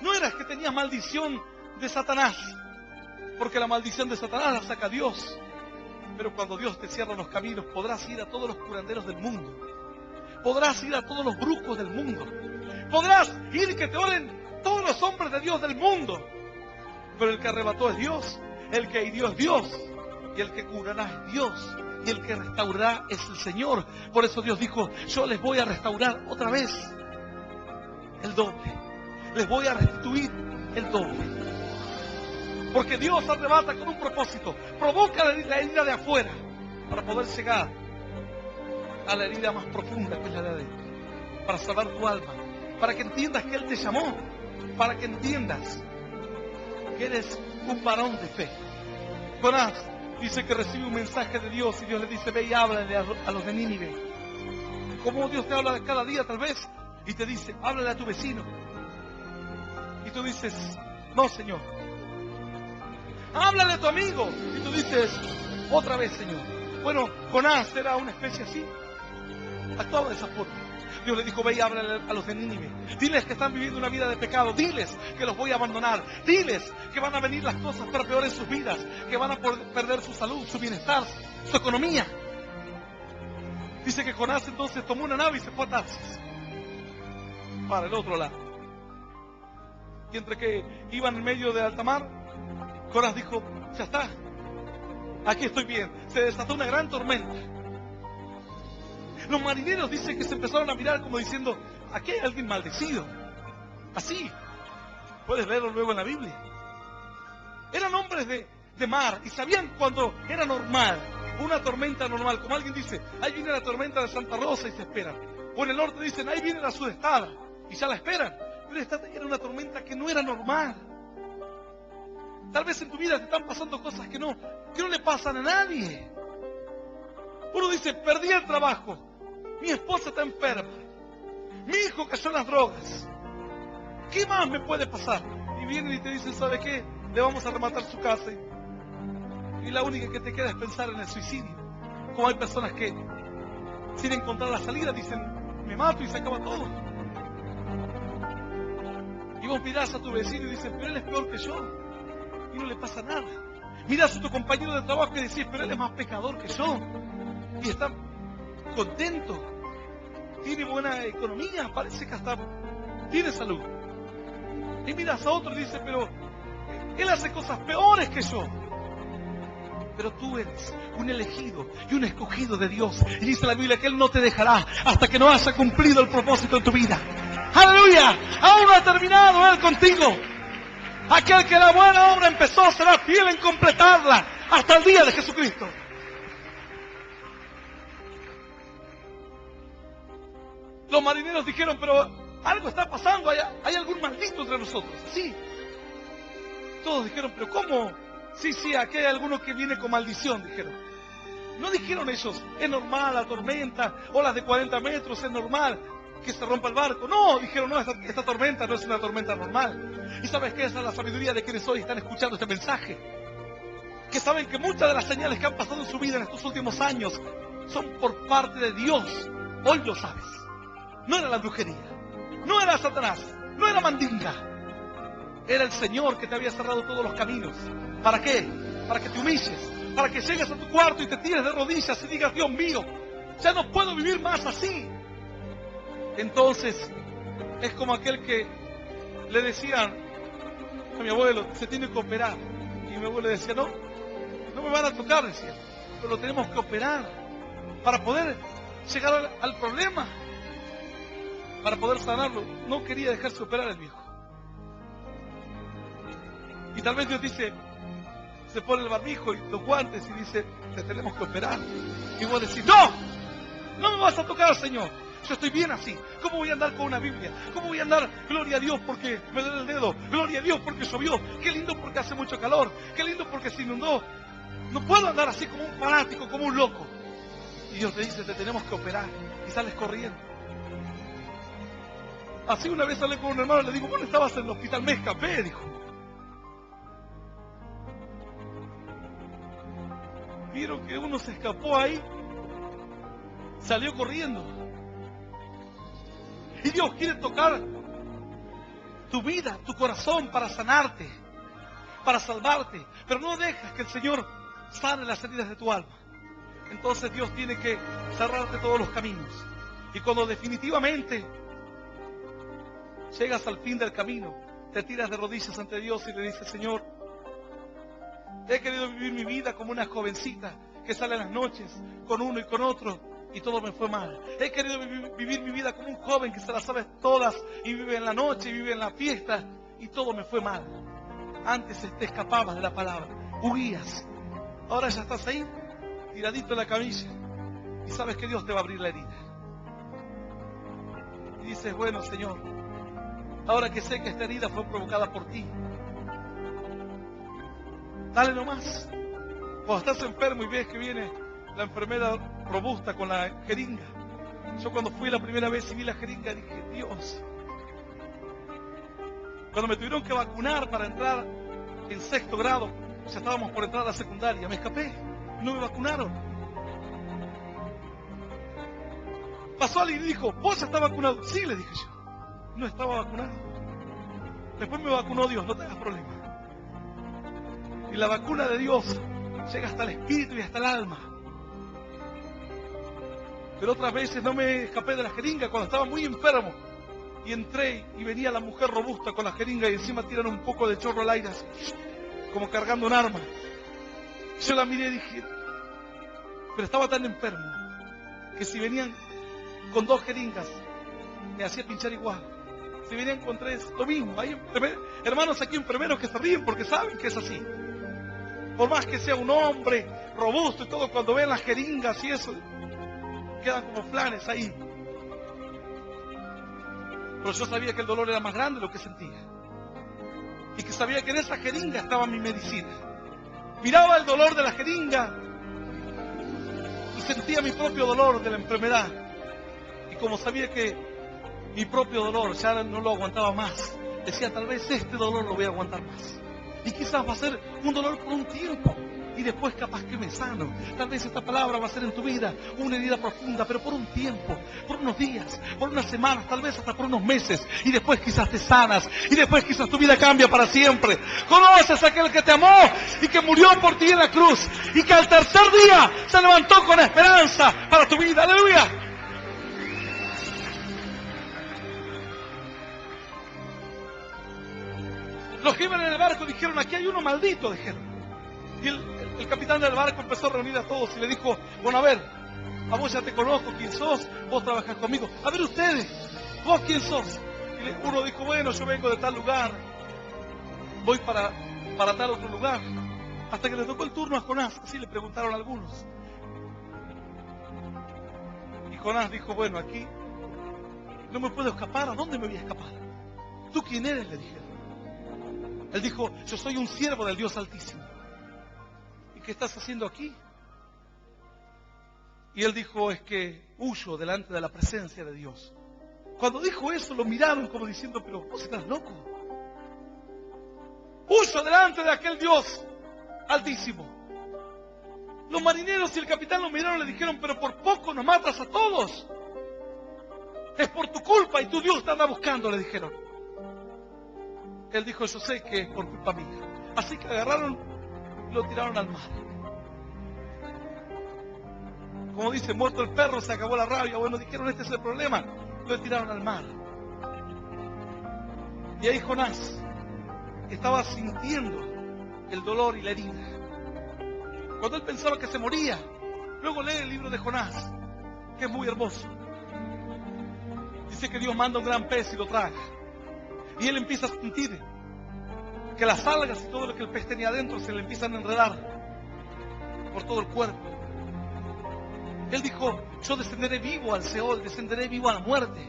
no era que tenías maldición de Satanás, porque la maldición de Satanás la saca Dios. Pero cuando Dios te cierra los caminos, podrás ir a todos los curanderos del mundo, Podrás ir a todos los brujos del mundo. Podrás ir y que te oren todos los hombres de Dios del mundo. Pero el que arrebató es Dios. El que hirió es Dios. Y el que curará es Dios. Y el que restaurará es el Señor. Por eso Dios dijo, yo les voy a restaurar otra vez el doble. Les voy a restituir el doble. Porque Dios arrebata con un propósito. Provoca la herida de afuera para poder llegar a la herida más profunda, que es la de adentro. Para salvar tu alma. Para que entiendas que Él te llamó. Para que entiendas que eres un varón de fe. Jonás dice que recibe un mensaje de Dios y Dios le dice, ve y háblale a los de Nínive. Como Dios te habla cada día tal vez y te dice, háblale a tu vecino. Y tú dices, no, Señor. Háblale a tu amigo. Y tú dices, otra vez, Señor. Bueno, Jonás era una especie así. Actuaba de esa forma. Dios le dijo, ve y háblale a los de Nínive. Diles que están viviendo una vida de pecado. Diles que los voy a abandonar. Diles que van a venir las cosas para peor en sus vidas. Que van a perder su salud, su bienestar, su economía. Dice que Jonás entonces tomó una nave y se fue a Tarsis. Para el otro lado. Y entre que iban en medio de alta mar, Jonás dijo, ya está. Aquí estoy bien. Se desató una gran tormenta. Los marineros dicen que se empezaron a mirar como diciendo, aquí hay alguien maldecido. Así. Puedes verlo luego en la Biblia. Eran hombres de mar y sabían cuando era normal, una tormenta normal. Como alguien dice, ahí viene la tormenta de Santa Rosa y se esperan. O en el norte dicen, ahí viene la sudestada y ya la esperan. Pero esta era una tormenta que no era normal. Tal vez en tu vida te están pasando cosas que no le pasan a nadie. Uno dice, perdí el trabajo. Mi esposa está enferma. Mi hijo cayó en las drogas. ¿Qué más me puede pasar? Y vienen y te dicen, ¿sabe qué? Le vamos a rematar su casa. Y la única que te queda es pensar en el suicidio. Como hay personas que, sin encontrar la salida, dicen, me mato y se acaba todo. Y vos mirás a tu vecino y dices, pero él es peor que yo. Y no le pasa nada. Mirás a tu compañero de trabajo y decís, pero él es más pecador que yo. Y está contento. Tiene buena economía, parece que hasta tiene salud. Y miras a otro y dices, pero él hace cosas peores que yo. Pero tú eres un elegido y un escogido de Dios. Y dice la Biblia que Él no te dejará hasta que no haya cumplido el propósito de tu vida. ¡Aleluya! Aún no ha terminado Él contigo. Aquel que la buena obra empezó será fiel en completarla hasta el día de Jesucristo. Los marineros dijeron, pero algo está pasando, hay algún maldito entre nosotros. Sí. Todos dijeron, pero ¿cómo? Sí, aquí hay alguno que viene con maldición, dijeron. No dijeron ellos, es normal la tormenta, olas de 40 metros, es normal que se rompa el barco. No, dijeron, no, esta tormenta no es una tormenta normal. ¿Y sabes qué? Esa es la sabiduría de quienes hoy están escuchando este mensaje. Que saben que muchas de las señales que han pasado en su vida en estos últimos años son por parte de Dios. Hoy lo sabes. No era la brujería, no era Satanás, no era mandinga. Era el Señor que te había cerrado todos los caminos. ¿Para qué? Para que te humilles, para que llegues a tu cuarto y te tires de rodillas y digas, Dios mío, ya no puedo vivir más así. Entonces, es como aquel que le decían a mi abuelo, se tiene que operar. Y mi abuelo decía, no me van a tocar, decía, pero lo tenemos que operar para poder llegar al problema. Para poder sanarlo. No quería dejarse operar el viejo. Y tal vez Dios dice, se pone el barbijo y los guantes y dice, te tenemos que operar. Y vos decís, no me vas a tocar, Señor. Yo estoy bien así. ¿Cómo voy a andar con una Biblia? ¿Cómo voy a andar? Gloria a Dios porque me duele el dedo. Gloria a Dios porque llovió. Qué lindo porque hace mucho calor. Qué lindo porque se inundó. No puedo andar así como un fanático, como un loco. Y Dios te dice, te tenemos que operar. Y sales corriendo. Así una vez hablé con un hermano y le digo, ¿vos no estabas en el hospital? Me escapé, dijo. Vieron que uno se escapó ahí, salió corriendo. Y Dios quiere tocar tu vida, tu corazón para sanarte, para salvarte. Pero no dejas que el Señor sane las heridas de tu alma. Entonces Dios tiene que cerrarte todos los caminos. Y cuando definitivamente llegas al fin del camino, te tiras de rodillas ante Dios y le dices: Señor, he querido vivir mi vida como una jovencita que sale en las noches con uno y con otro y todo me fue mal. He querido vivir mi vida como un joven que se las sabe todas y vive en la noche y vive en la fiesta y todo me fue mal. Antes te escapabas de la palabra, huías. Ahora ya estás ahí, tiradito en la camilla, y sabes que Dios te va a abrir la herida. Y dices: bueno, Señor, ahora que sé que esta herida fue provocada por ti, dale nomás. Cuando estás enfermo y ves que viene la enfermera robusta con la jeringa. Yo cuando fui la primera vez y vi la jeringa dije: Dios. Cuando me tuvieron que vacunar para entrar en 6º grado, ya estábamos por entrar a la secundaria, me escapé, no me vacunaron. Pasó alguien y dijo: ¿vos ya estás vacunado? Sí, le dije yo, no estaba vacunado. Después me vacunó Dios, no tengas problema. Y la vacuna de Dios llega hasta el espíritu y hasta el alma. Pero otras veces no me escapé de la jeringa cuando estaba muy enfermo. Y entré y venía la mujer robusta con la jeringa y encima tiran un poco de chorro al aire, así, como cargando un arma. Yo la miré y dije, pero estaba tan enfermo que si venían con 2 jeringas me hacía pinchar igual. Si venían con 3, lo mismo. Hay hermanos aquí enfermeros que se ríen porque saben que es así. Por más que sea un hombre robusto y todo, cuando ven las jeringas y eso, quedan como flanes ahí. Pero yo sabía que el dolor era más grande de lo que sentía. Y que sabía que en esa jeringa estaba mi medicina. Miraba el dolor de la jeringa y sentía mi propio dolor de la enfermedad. Y como sabía que mi propio dolor ya no lo aguantaba más, decía: tal vez este dolor lo voy a aguantar más. Y quizás va a ser un dolor por un tiempo. Y después capaz que me sano. Tal vez esta palabra va a ser en tu vida una herida profunda, pero por un tiempo, por unos días, por unas semanas, tal vez hasta por unos meses. Y después quizás te sanas. Y después quizás tu vida cambia para siempre. Conoces a aquel que te amó y que murió por ti en la cruz. Y que al tercer día se levantó con esperanza para tu vida. ¡Aleluya! Los que iban en el barco dijeron: aquí hay uno maldito, dijeron. Y el capitán del barco empezó a reunir a todos y le dijo: bueno, a ver, a vos ya te conozco quién sos, vos trabajás conmigo. A ver ustedes, vos quién sos. Y uno dijo: bueno, yo vengo de tal lugar, voy para tal otro lugar. Hasta que le tocó el turno a Jonás, así le preguntaron a algunos. Y Jonás dijo: bueno, aquí no me puedo escapar, ¿a dónde me voy a escapar? ¿Tú quién eres?, le dijeron. Él dijo: yo soy un siervo del Dios Altísimo. ¿Y qué estás haciendo aquí? Y él dijo: es que huyo delante de la presencia de Dios. Cuando dijo eso lo miraron como diciendo: pero vos estás loco. Huyo delante de aquel Dios Altísimo. Los marineros y el capitán lo miraron y le dijeron: pero por poco nos matas a todos. Es por tu culpa y tu Dios te anda buscando, le dijeron. Él dijo: yo sé que es por culpa mía. Así que agarraron y lo tiraron al mar. Como dice, muerto el perro, se acabó la rabia. Bueno, dijeron: este es el problema. Lo tiraron al mar. Y ahí Jonás estaba sintiendo el dolor y la herida. Cuando él pensaba que se moría, luego lee el libro de Jonás, que es muy hermoso. Dice que Dios manda un gran pez y lo traga. Y él empieza a sentir que las algas y todo lo que el pez tenía adentro se le empiezan a enredar por todo el cuerpo. Él dijo: yo descenderé vivo al Seol, descenderé vivo a la muerte.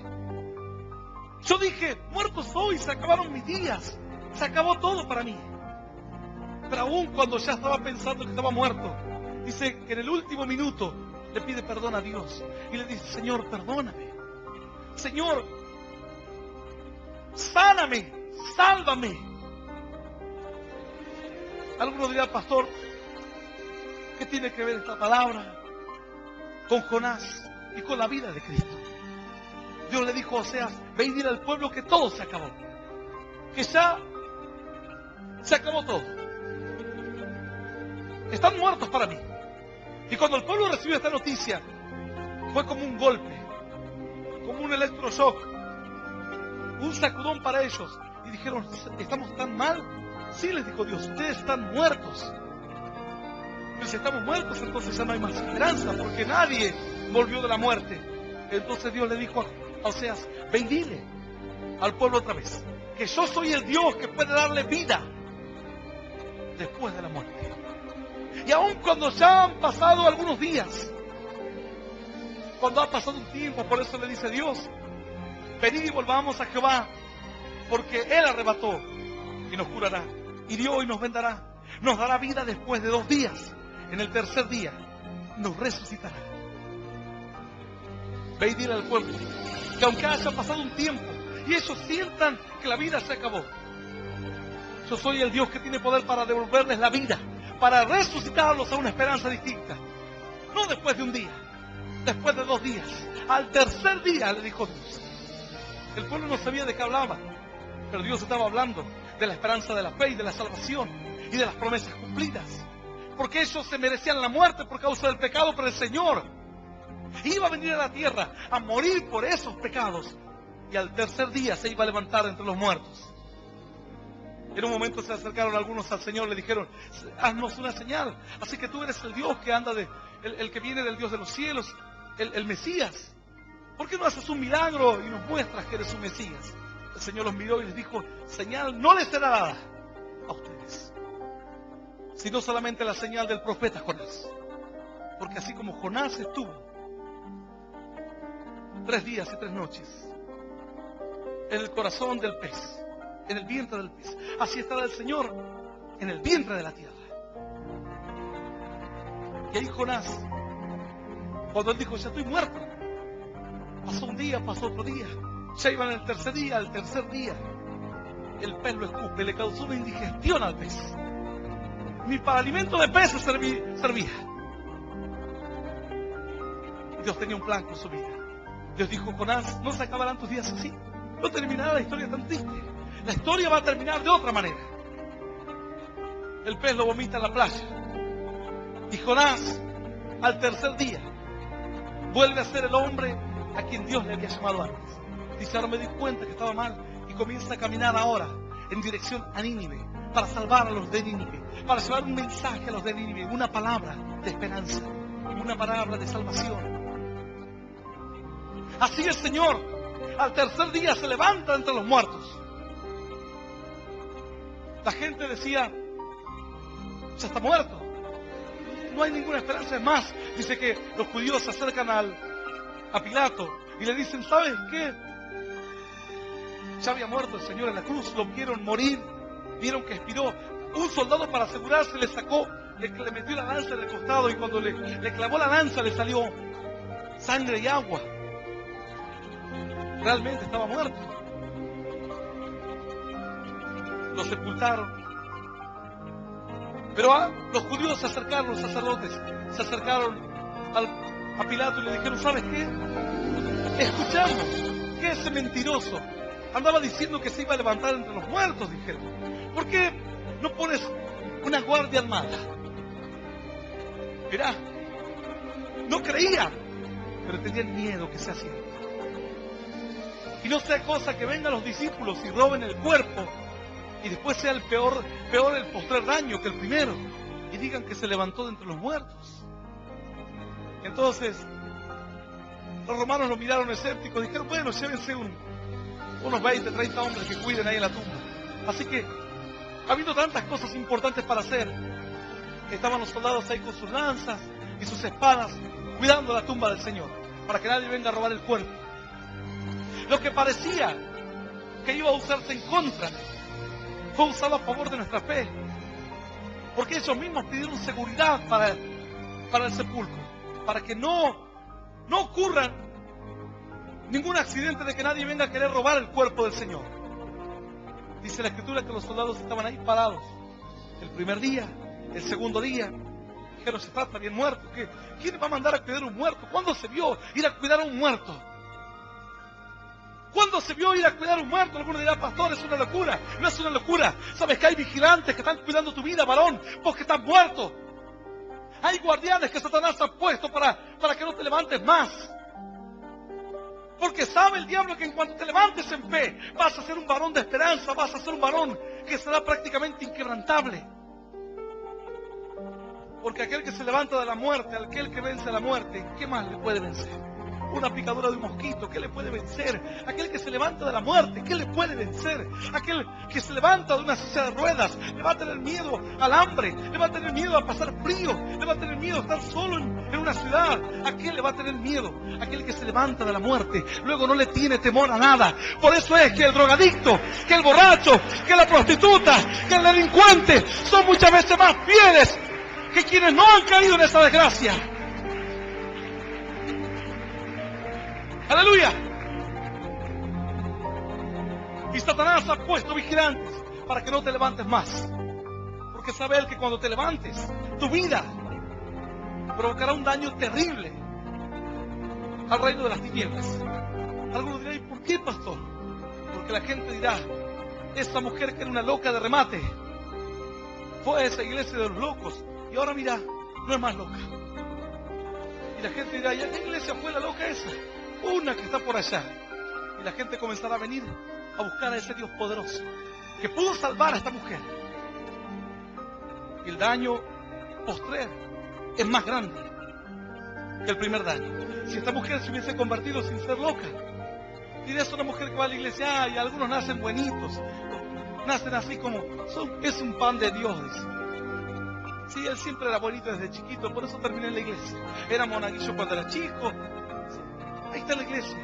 Yo dije: muerto soy, se acabaron mis días, se acabó todo para mí. Pero aún cuando ya estaba pensando que estaba muerto, dice que en el último minuto le pide perdón a Dios y le dice: Señor, perdóname. Señor, sáname, sálvame. Algunos dirán: pastor, ¿qué tiene que ver esta palabra con Jonás y con la vida de Cristo? Dios le dijo a Oseas: ve y dile al pueblo que todo se acabó, que ya se acabó todo, están muertos para mí. Y cuando el pueblo recibió esta noticia, fue como un golpe. como un electroshock, un sacudón para ellos. Y dijeron, ¿estamos tan mal? Sí, les dijo Dios, ustedes están muertos. Pero si estamos muertos, entonces ya no hay más esperanza, porque nadie volvió de la muerte. Entonces Dios le dijo a Oseas, ve y dile al pueblo otra vez, que yo soy el Dios que puede darle vida después de la muerte. Y aun cuando ya han pasado algunos días, cuando ha pasado un tiempo, por eso le dice Dios, venid y volvamos a Jehová, porque Él arrebató y nos curará, hirió y nos vendará, nos dará vida después de 2 días, en el tercer día nos resucitará. Ve y dile al pueblo que aunque haya pasado un tiempo y ellos sientan que la vida se acabó, yo soy el Dios que tiene poder para devolverles la vida, para resucitarlos a una esperanza distinta. No después de un día, después de 2 días, al tercer día, le dijo Dios. El pueblo no sabía de qué hablaba, pero Dios estaba hablando de la esperanza de la fe y de la salvación y de las promesas cumplidas. Porque ellos se merecían la muerte por causa del pecado, pero el Señor iba a venir a la tierra a morir por esos pecados y al tercer día se iba a levantar entre los muertos. En un momento se acercaron algunos al Señor, le dijeron, haznos una señal. Así que tú eres el Dios que anda el que viene del Dios de los cielos, el Mesías. ¿Por qué no haces un milagro y nos muestras que eres un Mesías? El Señor los miró y les dijo, señal no les será dada a ustedes, sino solamente la señal del profeta Jonás. Porque así como Jonás estuvo 3 días y 3 noches en el corazón del pez, en el vientre del pez, así estará el Señor en el vientre de la tierra. Y ahí Jonás, cuando él dijo, ya estoy muerto, pasó un día, pasó otro día, ya iban el tercer día, al tercer día el pez lo escupe, le causó una indigestión al pez. Ni para alimento de peces servía. Dios tenía un plan con su vida. Dios dijo, Jonás, no se acabarán tus días así, no terminará la historia tan triste. La historia va a terminar de otra manera. El pez lo vomita en la playa. Y Jonás, al tercer día, vuelve a ser el hombre a quien Dios le había llamado antes. Dice, ahora me di cuenta que estaba mal y comienza a caminar ahora en dirección a Nínive para salvar a los de Nínive, para llevar un mensaje a los de Nínive, una palabra de esperanza, una palabra de salvación. Así el Señor al tercer día se levanta entre los muertos. La gente decía, ya está muerto, no hay ninguna esperanza. Es más, dice que los judíos se acercan a Pilato y le dicen, ¿sabes qué? Ya había muerto el Señor en la cruz, lo vieron morir, vieron que expiró. Un soldado, para asegurarse, le sacó, le metió la lanza en el costado, y cuando le clavó la lanza le salió sangre y agua. Realmente estaba muerto. Lo sepultaron. Pero los judíos se acercaron, los sacerdotes se acercaron a Pilato y le dijeron, ¿sabes qué? Escuchamos que ese mentiroso andaba diciendo que se iba a levantar entre los muertos, dijeron. ¿Por qué no pones una guardia armada? Mirá, no creían, pero tenían miedo que sea cierto. Y no sea cosa que vengan los discípulos y roben el cuerpo y después sea el peor el postrer daño que el primero, y digan que se levantó de entre los muertos. Entonces los romanos lo miraron escépticos, dijeron, bueno, llévense unos 20, 30 hombres que cuiden ahí en la tumba. Así que, habiendo tantas cosas importantes para hacer, estaban los soldados ahí con sus lanzas y sus espadas, cuidando la tumba del Señor, para que nadie venga a robar el cuerpo. Lo que parecía que iba a usarse en contra, fue usado a favor de nuestra fe, porque ellos mismos pidieron seguridad para el sepulcro, para que no ocurra ningún accidente de que nadie venga a querer robar el cuerpo del Señor. Dice la Escritura que los soldados estaban ahí parados el primer día, el segundo día. Dijeron, se está bien muerto. ¿Quién va a mandar a cuidar a un muerto? ¿Cuándo se vio ir a cuidar a un muerto? ¿Cuándo se vio ir a cuidar a un muerto? Algunos dirán, pastor, es una locura. No es una locura. Sabes que hay vigilantes que están cuidando tu vida, varón, porque estás muerto. Hay guardianes que Satanás ha puesto para que no te levantes más, Porque sabe el diablo que en cuanto te levantes en fe, vas a ser un varón de esperanza, vas a ser un varón que será prácticamente inquebrantable. Porque aquel que se levanta de la muerte, aquel que vence a la muerte, ¿qué más le puede vencer? Una picadura de un mosquito, ¿qué le puede vencer? Aquel que se levanta de la muerte, ¿qué le puede vencer? Aquel que se levanta de una silla de ruedas, le va a tener miedo al hambre, le va a tener miedo a pasar frío, le va a tener miedo a estar solo en una ciudad. ¿A qué le va a tener miedo? Aquel que se levanta de la muerte, luego no le tiene temor a nada. Por eso es que el drogadicto, que el borracho, que la prostituta, que el delincuente son muchas veces más fieles que quienes no han caído en esa desgracia. ¡Aleluya! Y Satanás ha puesto vigilantes para que no te levantes más. Porque sabe él que cuando te levantes, tu vida provocará un daño terrible al reino de las tinieblas. Algunos dirán, ¿y por qué, pastor? Porque la gente dirá, esa mujer que era una loca de remate fue a esa iglesia de los locos y ahora mira, no es más loca. Y la gente dirá, ¿y a qué iglesia fue la loca esa? Una que está por allá. Y la gente comenzará a venir a buscar a ese Dios poderoso que pudo salvar a esta mujer. Y el daño postrer es más grande que el primer daño. Si esta mujer se hubiese convertido sin ser loca, dirías una mujer que va a la iglesia, y algunos nacen buenitos, nacen así como, es un pan de Dios. Sí, él siempre era bonito desde chiquito, por eso terminé en la iglesia. Era monaguillo cuando era chico. Ahí está la iglesia.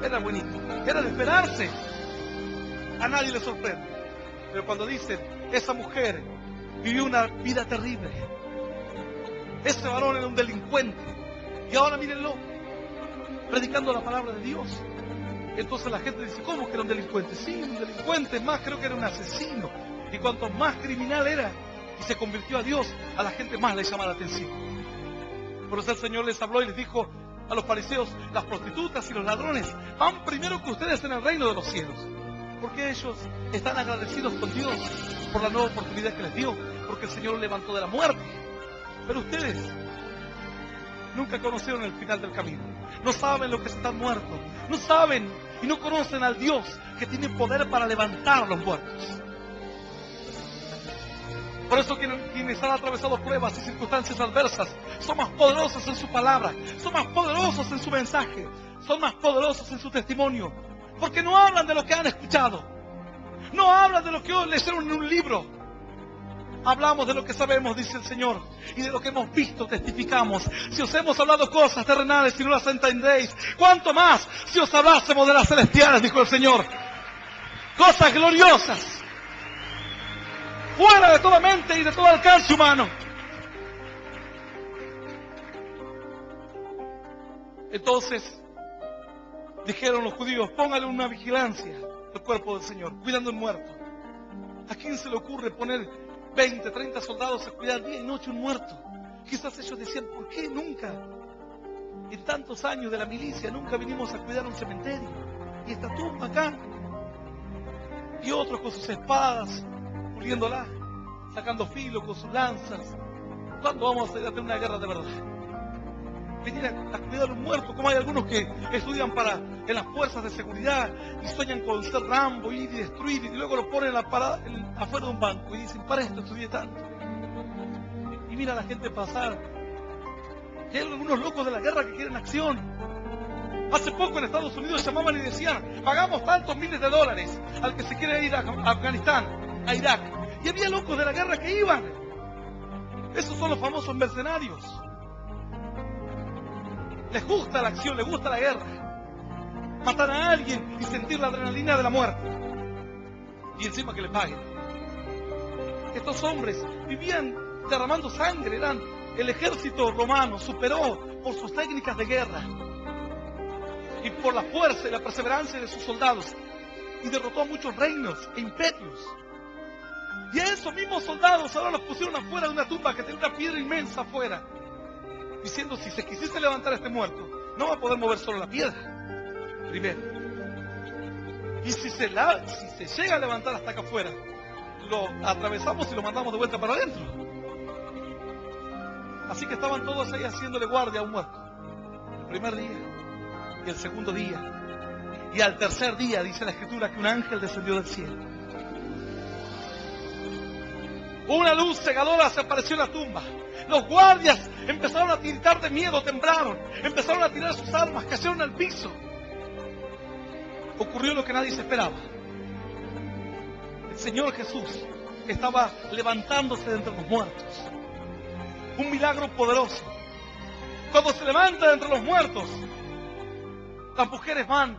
Era bonito, era de esperarse. A nadie le sorprende. Pero cuando dicen, esa mujer vivió una vida terrible, ese varón era un delincuente, y ahora mírenlo, predicando la palabra de Dios. Entonces la gente dice, ¿cómo que era un delincuente? Sí, un delincuente, más creo que era un asesino. Y cuanto más criminal era y se convirtió a Dios, a la gente más le llama la atención. Por eso el Señor les habló y les dijo a los fariseos, las prostitutas y los ladrones van primero que ustedes en el reino de los cielos. Porque ellos están agradecidos con Dios por la nueva oportunidad que les dio, porque el Señor los levantó de la muerte. Pero ustedes nunca conocieron el final del camino. No saben lo que es estar muertos. No saben y no conocen al Dios que tiene poder para levantar a los muertos. Por eso quienes han atravesado pruebas y circunstancias adversas son más poderosos en su palabra, son más poderosos en su mensaje, son más poderosos en su testimonio. Porque no hablan de lo que han escuchado, no hablan de lo que leyeron en un libro. Hablamos de lo que sabemos, dice el Señor, y de lo que hemos visto testificamos. Si os hemos hablado cosas terrenales y no las entendéis, ¿cuánto más si os hablásemos de las celestiales? Dijo el Señor. Cosas gloriosas, fuera de toda mente y de todo alcance humano. Entonces dijeron los judíos, póngale una vigilancia al cuerpo del Señor, cuidando el muerto. ¿A quién se le ocurre poner 20, 30 soldados a cuidar día y noche un muerto? Quizás ellos decían, ¿por qué nunca, en tantos años de la milicia, nunca vinimos a cuidar un cementerio? Y esta tumba acá. Y otros con sus espadas, puliéndola, sacando filo con sus lanzas. ¿Cuándo vamos a ir a tener una guerra de verdad? Venir a cuidar un muerto, como hay algunos que estudian en las fuerzas de seguridad y sueñan con ser Rambo, ir y destruir, y luego lo ponen afuera de un banco y dicen, para esto estudié tanto. Y mira a la gente pasar. Y hay algunos locos de la guerra que quieren acción. Hace poco en Estados Unidos llamaban y decían, pagamos tantos miles de dólares al que se quiere ir a Afganistán, a Irak. Y había locos de la guerra que iban. Esos son los famosos mercenarios. Les gusta la acción, les gusta la guerra. Matar a alguien y sentir la adrenalina de la muerte. Y encima que le paguen. Estos hombres vivían derramando sangre. El ejército romano superó por sus técnicas de guerra y por la fuerza y la perseverancia de sus soldados, y derrotó a muchos reinos e imperios. Y a esos mismos soldados ahora los pusieron afuera de una tumba que tenía una piedra inmensa afuera, diciendo, si se quisiese levantar a este muerto, no va a poder mover solo la piedra primero, y si se llega a levantar hasta acá afuera, lo atravesamos y lo mandamos de vuelta para adentro. Así que estaban todos ahí haciéndole guardia a un muerto. El primer día, y el segundo día. Y al tercer día dice la Escritura que un ángel descendió del cielo. Una luz cegadora se apareció en la tumba. Los guardias empezaron a tiritar de miedo, temblaron, empezaron a tirar sus armas, cayeron al piso. Ocurrió lo que nadie se esperaba. El Señor Jesús estaba levantándose de entre los muertos. Un milagro poderoso. Cuando se levanta de entre los muertos, las mujeres van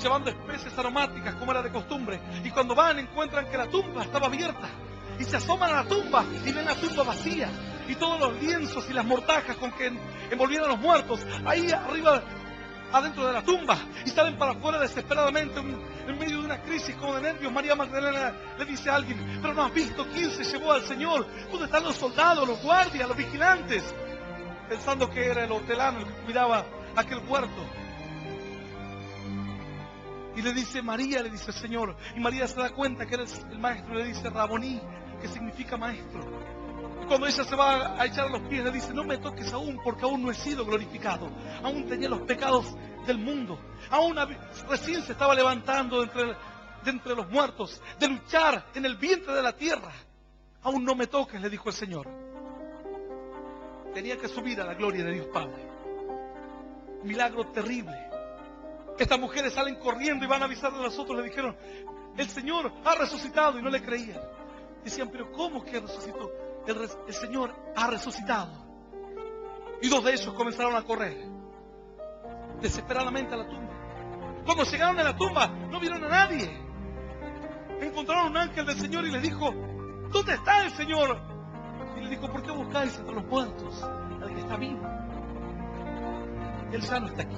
llevando especies aromáticas como era de costumbre. Y cuando van encuentran que la tumba estaba abierta. Y se asoman a la tumba y ven la tumba vacía. Y todos los lienzos y las mortajas con que envolvieron a los muertos ahí arriba, adentro de la tumba. Y salen para afuera desesperadamente en medio de una crisis como de nervios. María Magdalena le dice a alguien: pero no has visto quién se llevó al Señor. ¿Dónde están los soldados, los guardias, los vigilantes? Pensando que era el hortelano el que cuidaba aquel huerto. Y le dice María, le dice Señor. Y María se da cuenta que era el maestro, le dice Raboní, que significa maestro. Y cuando ella se va a echar a los pies, le dice: no me toques aún, porque aún no he sido glorificado. Aún tenía los pecados del mundo. Aún recién se estaba levantando de entre los muertos, de luchar en el vientre de la tierra. Aún no me toques, le dijo el Señor. Tenía que subir a la gloria de Dios Padre. Milagro terrible. Estas mujeres salen corriendo y van a avisar a los otros. Le dijeron: el Señor ha resucitado, y no le creían. Decían: pero ¿cómo que resucitó? El Señor ha resucitado. Y dos de ellos comenzaron a correr desesperadamente a la tumba. Cuando llegaron a la tumba no vieron a nadie. Encontraron un ángel del Señor y les dijo: ¿dónde está el Señor? Y les dijo: ¿por qué buscáis entre los muertos al que está vivo? Él ya no está aquí.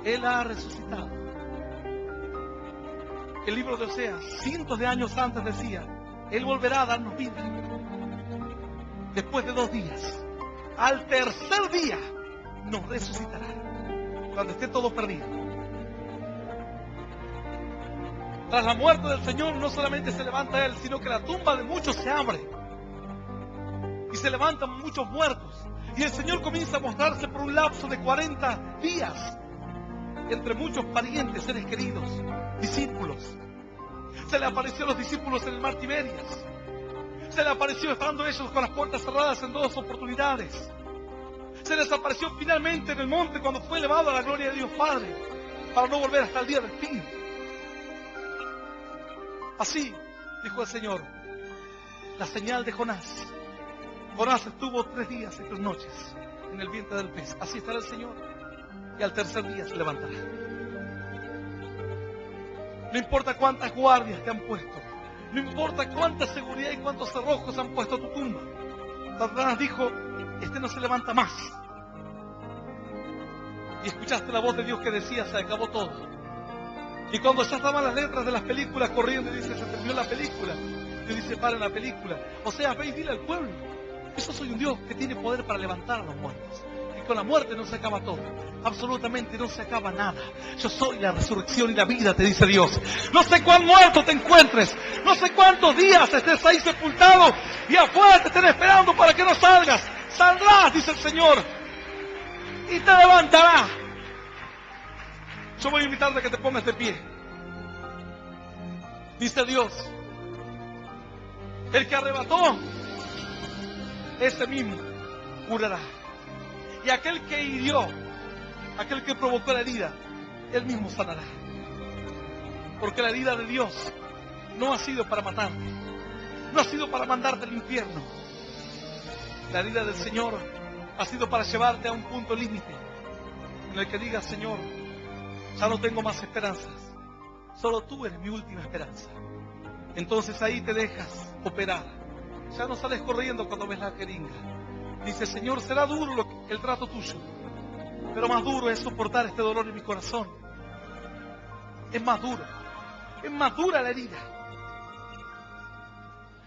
Él ha resucitado. El libro de Oseas, cientos de años antes, decía: Él volverá a darnos vida. Después de 2 días, al tercer día, nos resucitará. Cuando esté todo perdido. Tras la muerte del Señor, no solamente se levanta Él, sino que la tumba de muchos se abre. Y se levantan muchos muertos. Y el Señor comienza a mostrarse por un lapso de 40 días. Entre muchos parientes, seres queridos, discípulos. Se le apareció a los discípulos en el mar Tiberias. Se le apareció estando ellos con las puertas cerradas en 2 oportunidades. Se les apareció finalmente en el monte cuando fue elevado a la gloria de Dios Padre, para no volver hasta el día del fin. Así, dijo el Señor, la señal de Jonás. Jonás estuvo 3 días y 3 noches en el vientre del pez. Así estará el Señor. Y al tercer día se levantará. No importa cuántas guardias te han puesto, no importa cuánta seguridad y cuántos cerrojos han puesto a tu tumba. Satanás dijo: este no se levanta más. Y escuchaste la voz de Dios que decía: se acabó todo. Y cuando ya estaban las letras de las películas corriendo y dice: se terminó la película, Dios dice: para la película. O sea, ve y dile al pueblo: yo soy un Dios que tiene poder para levantar a los muertos. Con la muerte no se acaba todo, absolutamente no se acaba nada. Yo soy la resurrección y la vida, te dice Dios. No sé cuán muerto te encuentres, no sé cuántos días estés ahí sepultado y afuera te estén esperando para que no salgas. Saldrás, dice el Señor, y te levantará. Yo voy a invitarte a que te pongas de pie. Dice Dios: el que arrebató, ese mismo curará. Y aquel que hirió, aquel que provocó la herida, él mismo sanará. Porque la herida de Dios no ha sido para matarte, no ha sido para mandarte al infierno. La herida del Señor ha sido para llevarte a un punto límite en el que digas: Señor, ya no tengo más esperanzas, solo tú eres mi última esperanza. Entonces ahí te dejas operar. Ya no sales corriendo cuando ves la jeringa. Dice: Señor, será duro el trato tuyo, pero más duro es soportar este dolor en mi corazón. Es más duro, es más dura la herida.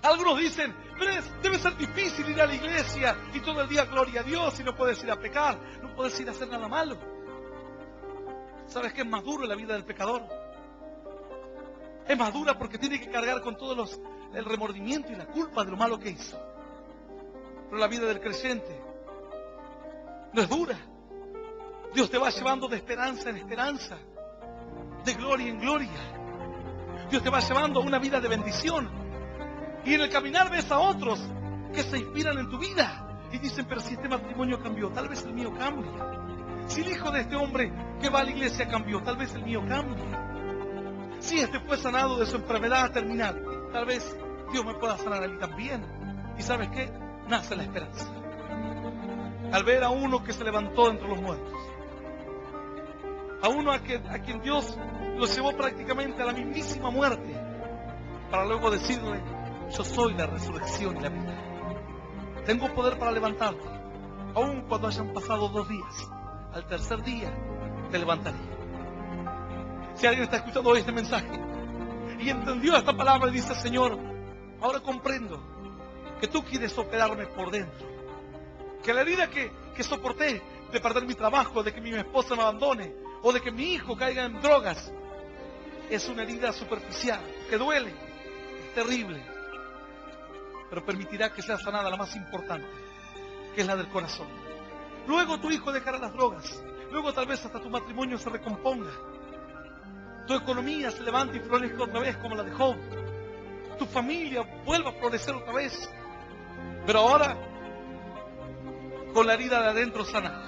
Algunos dicen: pero debe ser difícil ir a la iglesia y todo el día gloria a Dios y no puedes ir a pecar, no puedes ir a hacer nada malo. ¿Sabes qué es más duro en la vida del pecador? Es más dura porque tiene que cargar con todos el remordimiento y la culpa de lo malo que hizo. Pero la vida del creyente no es dura. Dios te va llevando de esperanza en esperanza, de gloria en gloria. Dios te va llevando a una vida de bendición. Y en el caminar ves a otros que se inspiran en tu vida y dicen, pero si este matrimonio cambió, tal vez el mío cambie. Si el hijo de este hombre que va a la iglesia cambió, tal vez el mío cambie. Si este fue sanado de su enfermedad terminal, tal vez Dios me pueda sanar a mí también. ¿Y sabes qué? Nace la esperanza. Al ver a uno que se levantó entre los muertos, a uno a quien Dios lo llevó prácticamente a la mismísima muerte, para luego decirle, yo soy la resurrección y la vida. Tengo poder para levantarte, aun cuando hayan pasado 2 días. Al tercer día te levantaré. Si alguien está escuchando hoy este mensaje y entendió esta palabra y dice, Señor, ahora comprendo que tú quieres operarme por dentro, que la herida que soporté de perder mi trabajo, de que mi esposa me abandone o de que mi hijo caiga en drogas, es una herida superficial, que duele, es terrible, pero permitirá que sea sanada la más importante, que es la del corazón. Luego tu hijo dejará las drogas, luego tal vez hasta tu matrimonio se recomponga, tu economía se levante y florezca otra vez como la de Job, tu familia vuelva a florecer otra vez, pero ahora con la herida de adentro sanada,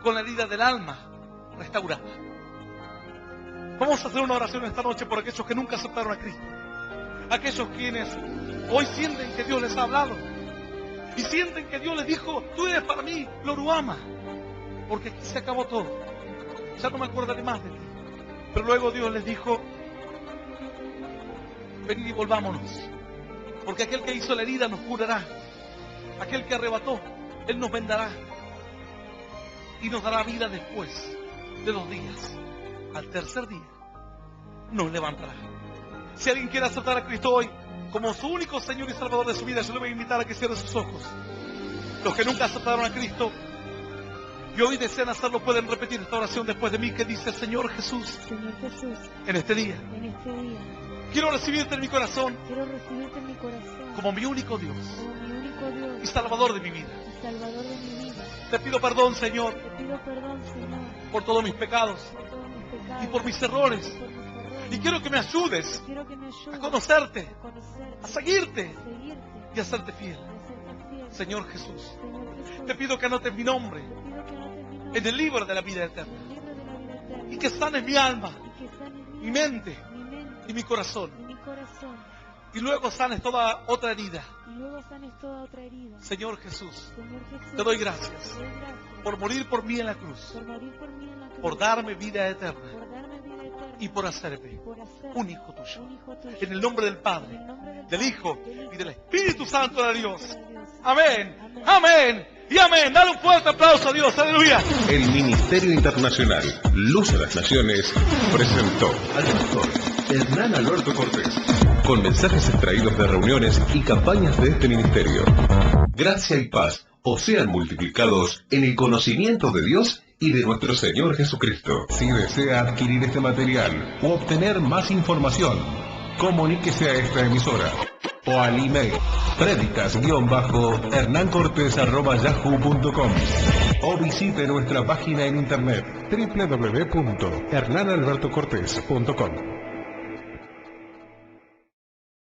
con la herida del alma restaurada. Vamos a hacer una oración esta noche por aquellos que nunca aceptaron a Cristo, aquellos quienes hoy sienten que Dios les ha hablado y sienten que Dios les dijo, tú eres para mí Loruama, porque aquí se acabó todo, ya no me acordaré más de ti. Pero luego Dios les dijo, venid y volvámonos, porque aquel que hizo la herida nos curará, aquel que arrebató, Él nos vendará y nos dará vida después de 2 días. Al tercer día nos levantará. Si alguien quiere aceptar a Cristo hoy como su único Señor y Salvador de su vida, yo le voy a invitar a que cierre sus ojos. Los que nunca aceptaron a Cristo y hoy desean hacerlo, pueden repetir esta oración después de mí, que dice, Señor Jesús, en este día, quiero recibirte en mi corazón, como mi único Dios, y Salvador de mi vida. Te pido perdón, Señor, por todos mis pecados y por mis errores. Y quiero que me ayudes a conocerte, a seguirte y a serte fiel. Señor Jesús, te pido que anotes mi nombre en el libro de la vida eterna y que sanes mi alma, mi mente y mi corazón. Y luego sanes toda otra herida. Señor Jesús, te doy gracias por morir por mí en la cruz, por darme vida eterna y por hacerme un hijo tuyo. En el nombre del Padre, del Hijo y del Espíritu Santo de Dios. Amén, amén y amén. Dale un fuerte aplauso a Dios. Aleluya. El Ministerio Internacional Luz a las Naciones presentó al pastor Hernán Alberto Cortés con mensajes extraídos de reuniones y campañas de este ministerio. Gracia y paz os sean multiplicados en el conocimiento de Dios y de nuestro Señor Jesucristo. Si desea adquirir este material u obtener más información, comuníquese a esta emisora o al email predicas_hernancortes@yahoo.com o visite nuestra página en internet www.hernanalbertocortes.com.